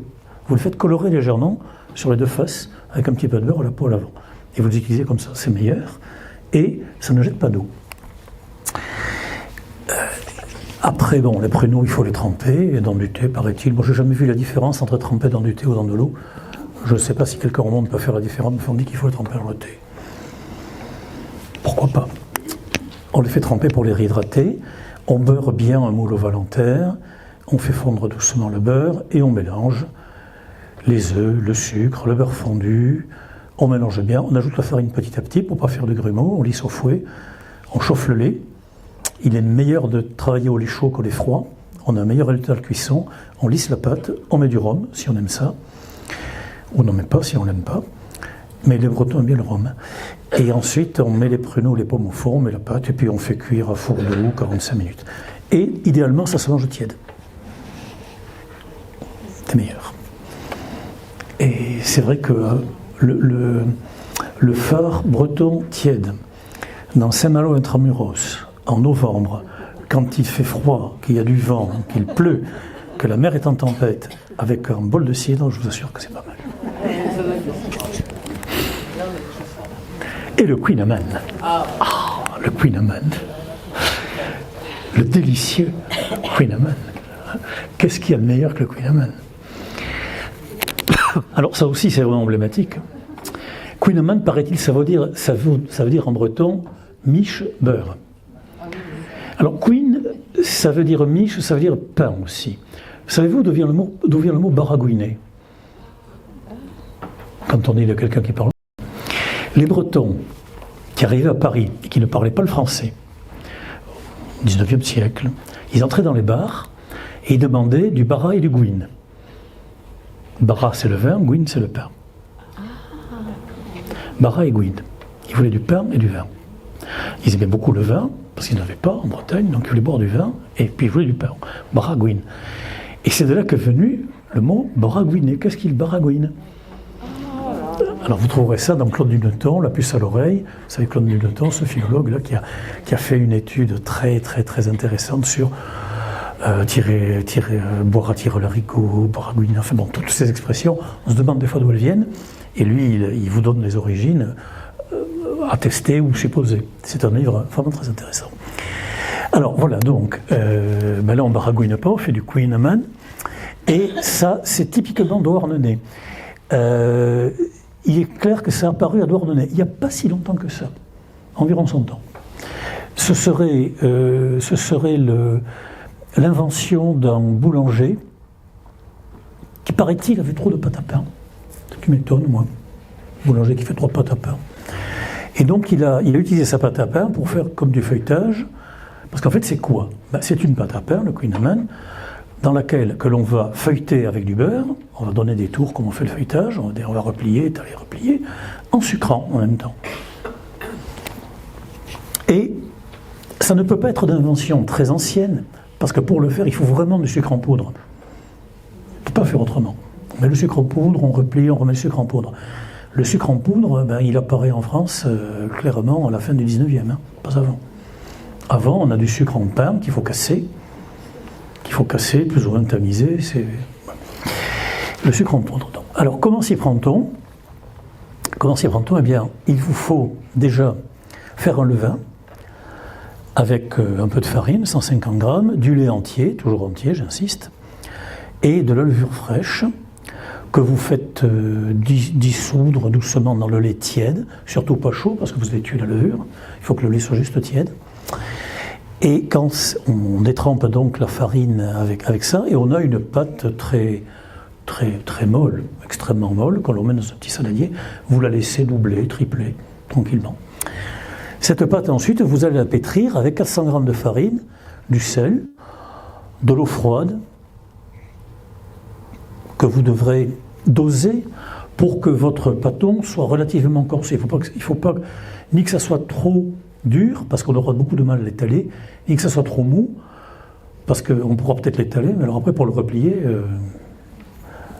faites colorer légèrement sur les deux faces avec un petit peu de beurre à la poêle avant. Et vous les utilisez comme ça, c'est meilleur. Et ça ne jette pas d'eau. Après, bon, les pruneaux, il faut les tremper dans du thé, paraît-il. Moi, j'ai jamais vu la différence entre tremper dans du thé ou dans de l'eau. Je ne sais pas si quelqu'un au monde peut faire la différence, mais on dit qu'il faut les tremper dans le thé. Pourquoi pas? On les fait tremper pour les réhydrater. On beurre bien un moule au Valentin. On fait fondre doucement le beurre et on mélange les œufs, le sucre, le beurre fondu. On mélange bien, on ajoute la farine petit à petit pour ne pas faire de grumeaux, on lisse au fouet, on chauffe le lait. Il est meilleur de travailler au lait chaud qu'au lait froid. On a un meilleur résultat de cuisson, on lisse la pâte, on met du rhum si on aime ça, ou n'en met pas si on l'aime pas. Mais les Bretons aiment bien le rhum. Et ensuite, on met les pruneaux, les pommes au four, on met la pâte, et puis on fait cuire à four de haut 45 minutes. Et idéalement, ça se mange tiède. C'est meilleur. Et c'est vrai que le phare breton tiède, dans Saint-Malo intramuros, en novembre, quand il fait froid, qu'il y a du vent, qu'il pleut, que la mer est en tempête, avec un bol de cidre, je vous assure que c'est pas mal. Et le Queen Amman. Le Queen Amman. Le délicieux Queen Amman. Qu'est-ce qu'il y a de meilleur que le Queen Amman? Alors ça aussi c'est vraiment emblématique. Queen Amman, paraît-il, ça veut dire en breton miche beurre. Alors queen, ça veut dire miche, ça veut dire pain aussi. Savez-vous d'où vient le mot baragouiné? Quand on dit de quelqu'un qui parle. Les Bretons qui arrivaient à Paris et qui ne parlaient pas le français, au XIXe siècle, ils entraient dans les bars et ils demandaient du bara et du gouine. Bara c'est le vin, gouine c'est le pain. Bara et gouine. Ils voulaient du pain et du vin. Ils aimaient beaucoup le vin, parce qu'ils n'avaient pas en Bretagne, donc ils voulaient boire du vin, et puis ils voulaient du pain. Bara gouine. Et c'est de là qu'est venu le mot baragouiner. Qu'est-ce qu'il baragouine? Alors vous trouverez ça dans Claude Duneton, La puce à l'oreille. Vous savez, Claude Duneton, ce philologue là, qui a fait une étude très très très intéressante sur boire à tirer l'haricot, baragouiner, enfin bon, toutes ces expressions, on se demande des fois d'où elles viennent, et lui, il vous donne les origines attestées ou supposées. C'est un livre vraiment très intéressant. Alors voilà, donc, là on baragouine pas, on fait du Queen Amman, et ça, c'est typiquement Douarnenez. Il est clair que ça a apparu à Douarnenez, il n'y a pas si longtemps que ça, environ 100 ans. Ce serait l'invention d'un boulanger qui, paraît-il, avait trop de pâte à pain. Ce qui m'étonne, moi. Boulanger qui fait trop de pâte à pain. Et donc, il a utilisé sa pâte à pain pour faire comme du feuilletage. Parce qu'en fait, c'est quoi? C'est une pâte à pain, le Queen Amman, dans laquelle que l'on va feuilleter avec du beurre. On va donner des tours comme on fait le feuilletage. On va replier, étaler, replier, en sucrant en même temps. Et ça ne peut pas être d'invention très ancienne, parce que pour le faire, il faut vraiment du sucre en poudre. On ne peut pas faire autrement. On met le sucre en poudre, on replie, on remet le sucre en poudre. Le sucre en poudre, il apparaît en France clairement à la fin du 19e, pas avant. Avant, on a du sucre en pain qu'il faut casser, plus ou moins tamiser. C'est le sucre en poudre. Donc. Alors, comment s'y prend-on? Eh bien, il vous faut déjà faire un levain, avec un peu de farine, 150 grammes, du lait entier, toujours entier, j'insiste, et de la levure fraîche que vous faites dissoudre doucement dans le lait tiède, surtout pas chaud parce que vous allez tuer la levure, il faut que le lait soit juste tiède. Et quand on détrempe donc la farine avec ça, et on a une pâte très molle, extrêmement molle, quand on met dans un petit saladier, vous la laissez doubler, tripler, tranquillement. Cette pâte ensuite, vous allez la pétrir avec 400 g de farine, du sel, de l'eau froide, que vous devrez doser pour que votre pâton soit relativement corsé. Il ne faut pas ni que ça soit trop dur, parce qu'on aura beaucoup de mal à l'étaler, ni que ça soit trop mou, parce qu'on pourra peut-être l'étaler, mais alors après pour le replier,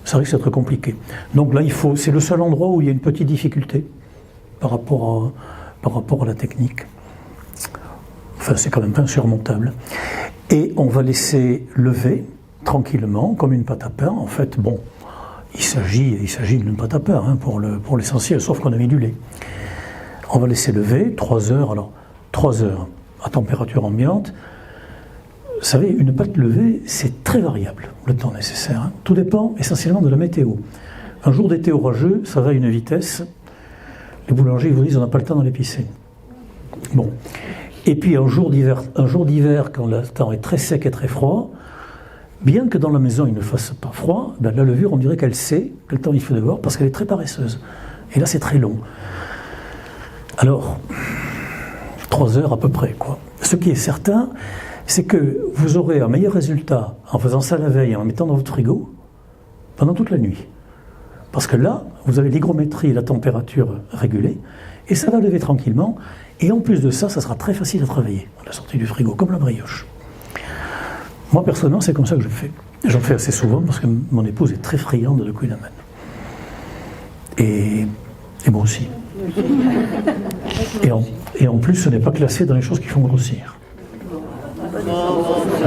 ça risque d'être compliqué. Donc là, c'est le seul endroit où il y a une petite difficulté par rapport à la technique. Enfin, c'est quand même pas insurmontable. Et on va laisser lever tranquillement, comme une pâte à pain. En fait, bon, il s'agit d'une pâte à pain hein, pour l'essentiel, sauf qu'on a mis du lait. On va laisser lever 3 heures. Alors, 3 heures à température ambiante. Vous savez, une pâte levée, c'est très variable, le temps nécessaire. Hein. Tout dépend essentiellement de la météo. Un jour d'été orageux, ça va à une vitesse. Les boulangers vous disent on n'a pas le temps d'en épicer. Bon. Et puis un jour d'hiver, quand le temps est très sec et très froid, bien que dans la maison il ne fasse pas froid, ben la levure, on dirait qu'elle sait quel temps il faut dehors parce qu'elle est très paresseuse. Et là, c'est très long. Alors, 3 heures à peu près, quoi. Ce qui est certain, c'est que vous aurez un meilleur résultat en faisant ça la veille et en le mettant dans votre frigo pendant toute la nuit. Parce que là, vous avez l'hygrométrie et la température régulée, et ça va lever tranquillement, et en plus de ça, ça sera très facile à travailler à la sortie du frigo, comme la brioche. Moi, personnellement, c'est comme ça que je fais. J'en fais assez souvent, parce que mon épouse est très friande de Kouign-Amann. Et moi aussi. Et en plus, ce n'est pas classé dans les choses qui font grossir.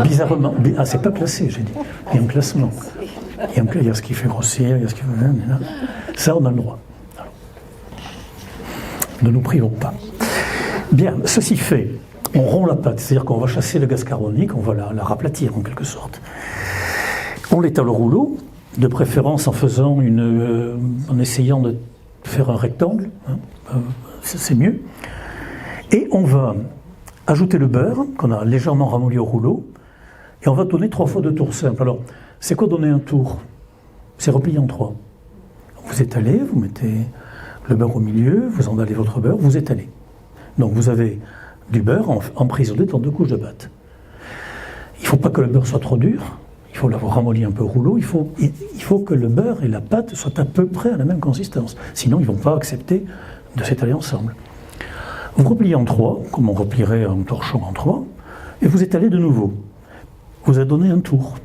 Bizarrement. Ah, c'est pas classé, j'ai dit. Il y a un classement. Il y a ce qui fait grossir, il y a ce qui fait... Ça, on a le droit. Alors, ne nous privons pas. Bien, ceci fait, on rompt la pâte, c'est-à-dire qu'on va chasser le gaz carbonique, on va la raplatir en quelque sorte. On l'étale au rouleau, de préférence en essayant de faire un rectangle, hein, c'est mieux. Et on va ajouter le beurre, qu'on a légèrement ramolli au rouleau, et on va donner 3 fois 2 tours simples. Alors, c'est quoi donner un tour? C'est replier en 3. Vous étalez, vous mettez le beurre au milieu, vous emballez votre beurre, vous étalez. Donc vous avez du beurre emprisonné dans 2 couches de pâte. Il ne faut pas que le beurre soit trop dur, il faut l'avoir ramolli un peu au rouleau, il faut que le beurre et la pâte soient à peu près à la même consistance. Sinon, ils ne vont pas accepter de s'étaler ensemble. Vous repliez en 3, comme on replierait un torchon en 3, et vous étalez de nouveau. Vous avez donné un tour.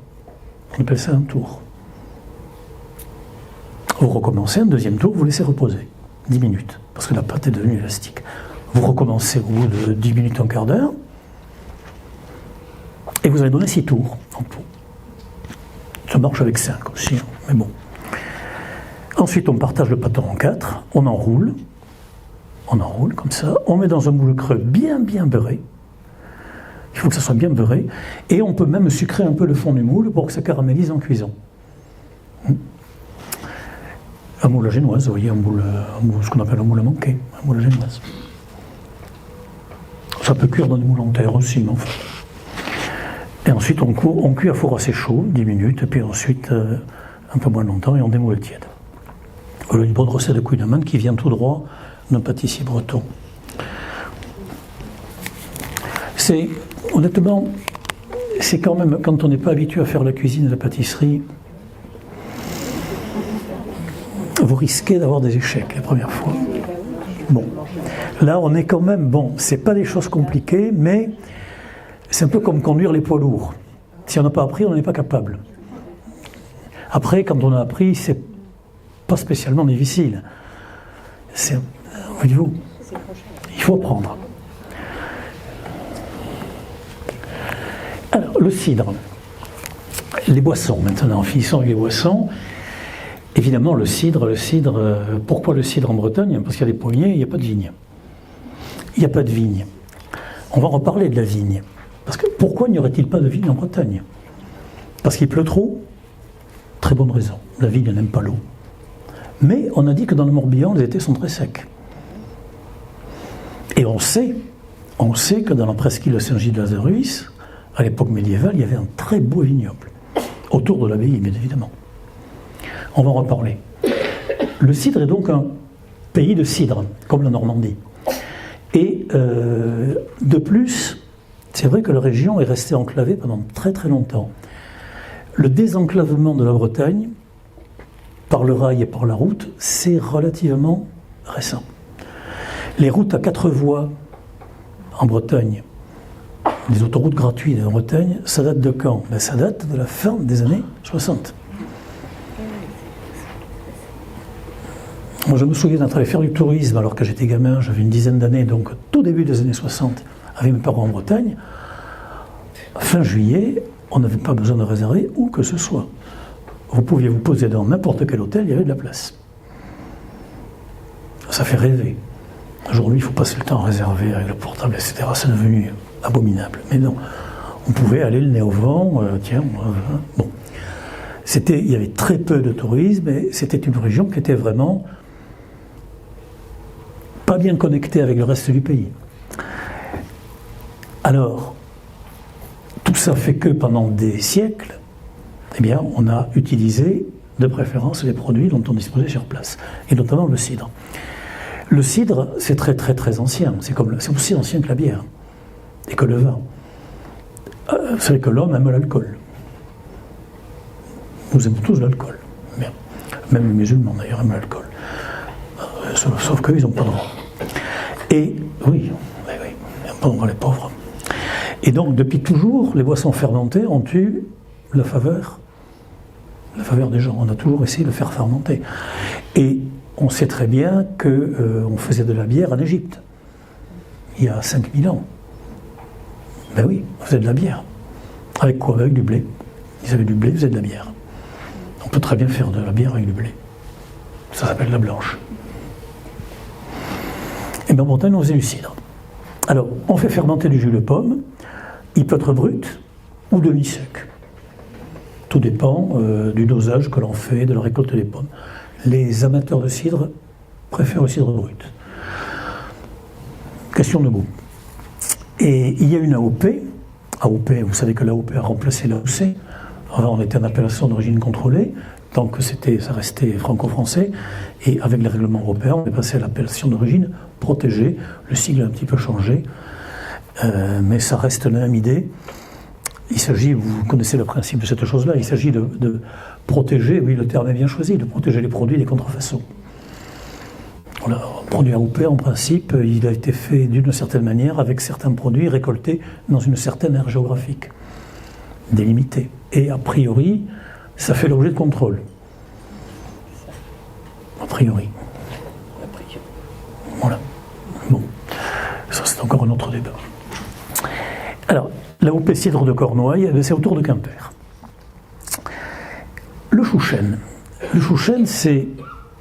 On appelle ça un tour. Vous recommencez un deuxième tour, vous laissez reposer 10 minutes, parce que la pâte est devenue élastique. Vous recommencez au bout de 10 minutes, un quart d'heure, et vous avez donné 6 tours en tout. Ça marche avec 5 aussi, mais bon. Ensuite, on partage le pâton en 4, on enroule comme ça, on met dans un moule creux bien beurré. Il faut que ça soit bien beurré, et on peut même sucrer un peu le fond du moule pour que ça caramélise en cuisson. Un moule à génoise, vous voyez, ce qu'on appelle un moule à manquer, un moule à génoise. Ça peut cuire dans des moules en terre aussi, mais enfin. Et ensuite, on cuit à four assez chaud, 10 minutes, et puis ensuite, un peu moins longtemps, et on démoule tiède. Voilà une bonne recette de Kouign-Amann qui vient tout droit d'un pâtissier breton. Honnêtement, c'est quand même, quand on n'est pas habitué à faire la cuisine et la pâtisserie, vous risquez d'avoir des échecs la première fois. Bon, là on est quand même, bon, c'est pas des choses compliquées, mais c'est un peu comme conduire les poids lourds. Si on n'a pas appris, on n'est pas capable. Après, quand on a appris, c'est pas spécialement difficile. Voyez-vous, il faut apprendre. Alors, le cidre. Les boissons, maintenant, finissons avec les boissons. Évidemment, le cidre, pourquoi le cidre en Bretagne? Parce qu'il y a des pommiers, il n'y a pas de vigne. Il n'y a pas de vigne. On va reparler de la vigne. Parce que pourquoi n'y aurait-il pas de vigne en Bretagne? Parce qu'il pleut trop? Très bonne raison. La vigne n'aime pas l'eau. Mais on a dit que dans le Morbihan, les étés sont très secs. Et on sait On sait que dans la presqu'île de Saint-Gilles-de-Lazarus, à l'époque médiévale, il y avait un très beau vignoble, autour de l'abbaye, bien évidemment. On va en reparler. Le cidre est donc un pays de cidre, comme la Normandie. Et de plus, c'est vrai que la région est restée enclavée pendant très très longtemps. Le désenclavement de la Bretagne, par le rail et par la route, c'est relativement récent. Les routes à 4 voies en Bretagne, les autoroutes gratuites en Bretagne, ça date de quand? Ben, ça date de la fin des années 60. Moi, je me souviens d'être allé faire du tourisme alors que j'étais gamin, j'avais une dizaine d'années, donc tout début des années 60, avec mes parents en Bretagne. Fin juillet, on n'avait pas besoin de réserver où que ce soit. Vous pouviez vous poser dans n'importe quel hôtel, il y avait de la place. Ça fait rêver. Aujourd'hui, il faut passer le temps à réserver avec le portable, etc. C'est devenu abominable. Mais non, on pouvait aller le nez au vent. Bon. Il y avait très peu de tourisme, et c'était une région qui était vraiment pas bien connectée avec le reste du pays. Alors, tout ça fait que pendant des siècles, eh bien, on a utilisé de préférence les produits dont on disposait sur place, et notamment le cidre. Le cidre, c'est très très très ancien. C'est aussi ancien que la bière et que le vin. Vous savez que l'homme aime l'alcool. Nous aimons tous l'alcool. Bien. Même les musulmans d'ailleurs aiment l'alcool. Sauf qu'eux, ils n'ont pas le droit. Et oui, ils n'ont pas le droit, les pauvres. Et donc, depuis toujours, les boissons fermentées ont eu la faveur des gens. On a toujours essayé de faire fermenter. Et on sait très bien qu'on faisait de la bière en Égypte, il y a 5000 ans. Ben oui, on faisait de la bière. Avec quoi? Avec du blé. Ils avaient du blé, ils faisaient de la bière. On peut très bien faire de la bière avec du blé. Ça s'appelle la blanche. Et bien en Bretagne, on faisait du cidre. Alors, on fait fermenter du jus de pomme. Il peut être brut ou demi-sec. Tout dépend du dosage que l'on fait de la récolte des pommes. Les amateurs de cidre préfèrent le cidre brut. Question de goût. Et il y a une AOP. AOP, vous savez que l'AOP a remplacé l'AOC. Avant, on était en appellation d'origine contrôlée, tant que ça restait franco-français. Et avec les règlements européens, on est passé à l'appellation d'origine protégée. Le sigle a un petit peu changé, mais ça reste la même idée. Il s'agit, vous connaissez le principe de cette chose-là, il s'agit de protéger, oui le terme est bien choisi, de protéger les produits des contrefaçons. Voilà, un produit AOP, en principe, il a été fait d'une certaine manière avec certains produits récoltés dans une certaine aire géographique, délimitée. Et a priori, ça fait l'objet de contrôle. A priori. Voilà. Bon, ça c'est encore un autre débat. Alors, l'AOP cidre de Cornouailles, c'est autour de Quimper. Le chouchen. Le chouchen, c'est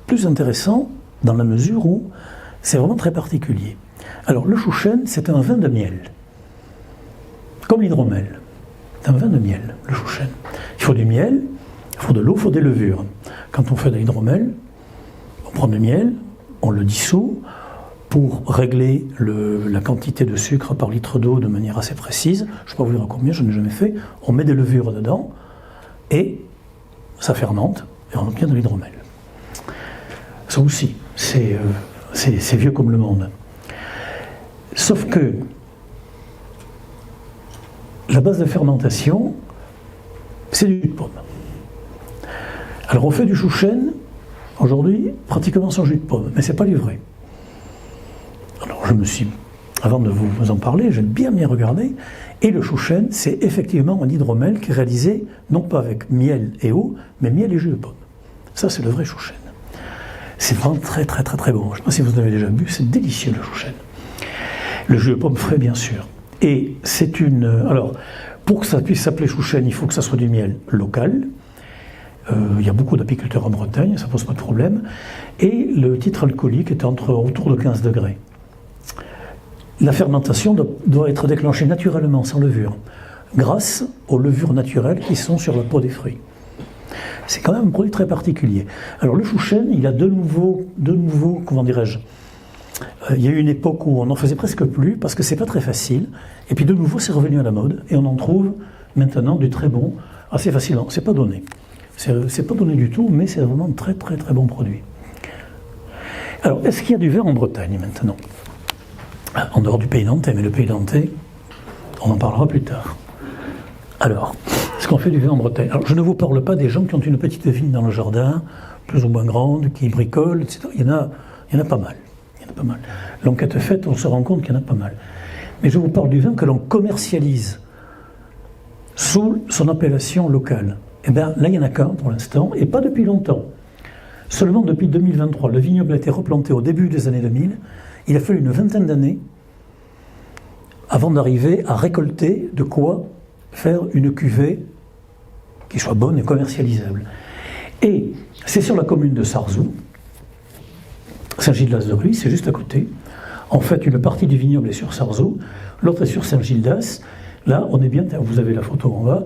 plus intéressant dans la mesure où c'est vraiment très particulier. Alors, le chouchen, c'est un vin de miel. Comme l'hydromel. C'est un vin de miel, le chouchen. Il faut du miel, il faut de l'eau, il faut des levures. Quand on fait de l'hydromel, on prend du miel, on le dissout, pour régler la quantité de sucre par litre d'eau de manière assez précise. Je ne sais pas vous dire à combien, je n'ai jamais fait. On met des levures dedans et ça fermente et on obtient de l'hydromel. Ça aussi, c'est vieux comme le monde. Sauf que la base de fermentation, c'est du jus de pomme. Alors on fait du chouchen aujourd'hui pratiquement sans jus de pomme, mais ce n'est pas livré. Alors avant de vous en parler, j'ai bien regardé, et le chouchen, c'est effectivement un hydromel qui est réalisé non pas avec miel et eau, mais miel et jus de pomme. Ça, c'est le vrai chouchen. C'est vraiment très très très très bon. Je ne sais pas si vous en avez déjà bu, c'est délicieux le chouchen. Le jus de pomme frais, bien sûr. Et c'est alors, pour que ça puisse s'appeler chouchen, il faut que ça soit du miel local. Il y a beaucoup d'apiculteurs en Bretagne, ça ne pose pas de problème. Et le titre alcoolique est autour de 15 degrés. La fermentation doit être déclenchée naturellement, sans levure, grâce aux levures naturelles qui sont sur la peau des fruits. C'est quand même un produit très particulier. Alors le chouchen, il a de nouveaux comment dirais-je, Il y a eu une époque où on n'en faisait presque plus parce que c'est pas très facile. Et puis de nouveau, c'est revenu à la mode et on en trouve maintenant du très bon, assez facilement. C'est pas donné. C'est pas donné du tout, mais c'est vraiment un très très très bon produit. Alors, est-ce qu'il y a du vin en Bretagne maintenant? En dehors du pays nantais, mais le pays nantais, on en parlera plus tard. Alors, est-ce qu'on fait du vin en Bretagne? Alors, je ne vous parle pas des gens qui ont une petite vigne dans le jardin, plus ou moins grande, qui bricolent, etc. Il y en a pas mal. L'enquête faite, on se rend compte qu'il y en a pas mal. Mais je vous parle du vin que l'on commercialise sous son appellation locale. Eh bien, là, il n'y en a qu'un pour l'instant, et pas depuis longtemps. Seulement depuis 2023. Le vignoble a été replanté au début des années 2000. Il a fallu une vingtaine d'années avant d'arriver à récolter de quoi faire une cuvée qui soit bonne et commercialisable. Et c'est sur la commune de Sarzeau, Saint-Gildas-de-Rhuys, c'est juste à côté. En fait, une partie du vignoble est sur Sarzeau, l'autre est sur Saint-Gildas. Là, on est bien, vous avez la photo en bas,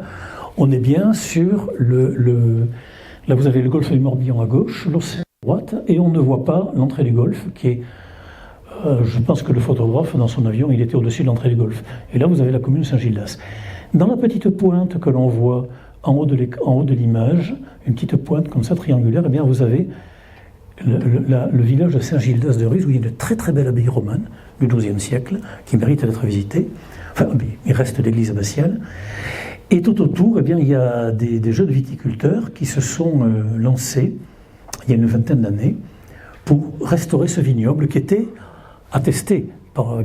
on est bien sur là, vous avez le golfe du Morbihan à gauche, l'océan à droite, et on ne voit pas l'entrée du golfe, qui est, je pense que le photographe, dans son avion, il était au-dessus de l'entrée du golfe. Et là, vous avez la commune de Saint-Gildas. Dans la petite pointe que l'on voit en haut de l'image, une petite pointe comme ça, triangulaire, eh bien, vous avez le village de Saint-Gildas-de-Rhuys, où il y a une très très belle abbaye romane du XIIe siècle, qui mérite d'être visitée. Enfin, il reste d'église abbatiale. Et tout autour, eh bien, il y a des jeunes viticulteurs qui se sont lancés, il y a une vingtaine d'années, pour restaurer ce vignoble qui était attesté,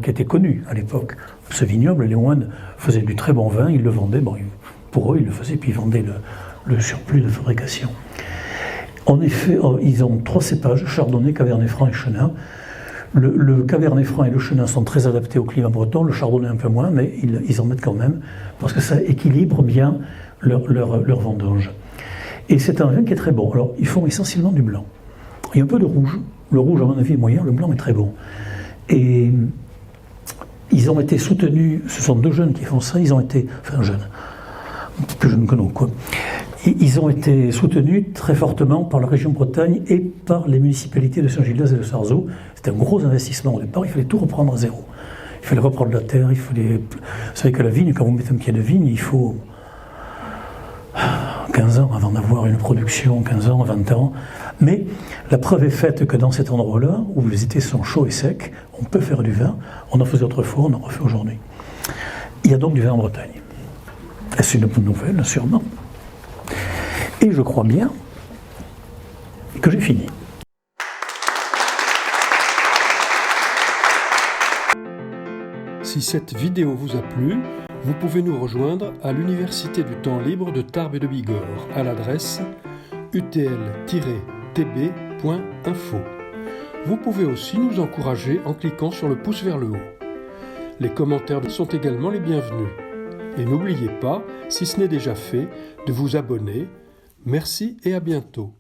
qui était connu à l'époque. Ce vignoble, les moines faisaient du très bon vin, ils le vendaient, bon, pour eux, ils le faisaient, puis ils vendaient le surplus de fabrication. En effet, ils ont 3 cépages, Chardonnay, Cabernet Franc et Chenin. Le Cabernet Franc et le Chenin sont très adaptés au climat breton, le Chardonnay un peu moins, mais ils en mettent quand même, parce que ça équilibre bien leur vendange. Et c'est un vin qui est très bon. Alors, ils font essentiellement du blanc. Il y a un peu de rouge. Le rouge, à mon avis, est moyen, le blanc est très bon. Et ils ont été soutenus, ce sont 2 jeunes qui font ça, ils ont été, enfin jeunes, plus jeunes que nous, quoi. Ils ont été soutenus très fortement par la région Bretagne et par les municipalités de Saint-Gildas et de Sarzeau. C'était un gros investissement au départ, il fallait tout reprendre à zéro. Il fallait reprendre la terre, vous savez que la vigne, quand vous mettez un pied de vigne, il faut 15 ans avant d'avoir une production, 15 ans, 20 ans. Mais la preuve est faite que dans cet endroit-là, où les étés sont chauds et secs, on peut faire du vin. On en faisait autrefois, on en refait aujourd'hui. Il y a donc du vin en Bretagne. Est-ce une bonne nouvelle? Sûrement. Et je crois bien que j'ai fini. Si cette vidéo vous a plu, vous pouvez nous rejoindre à l'Université du temps libre de Tarbes et de Bigorre à l'adresse utl-tb.info. Vous pouvez aussi nous encourager en cliquant sur le pouce vers le haut. Les commentaires sont également les bienvenus. Et n'oubliez pas, si ce n'est déjà fait, de vous abonner. Merci et à bientôt.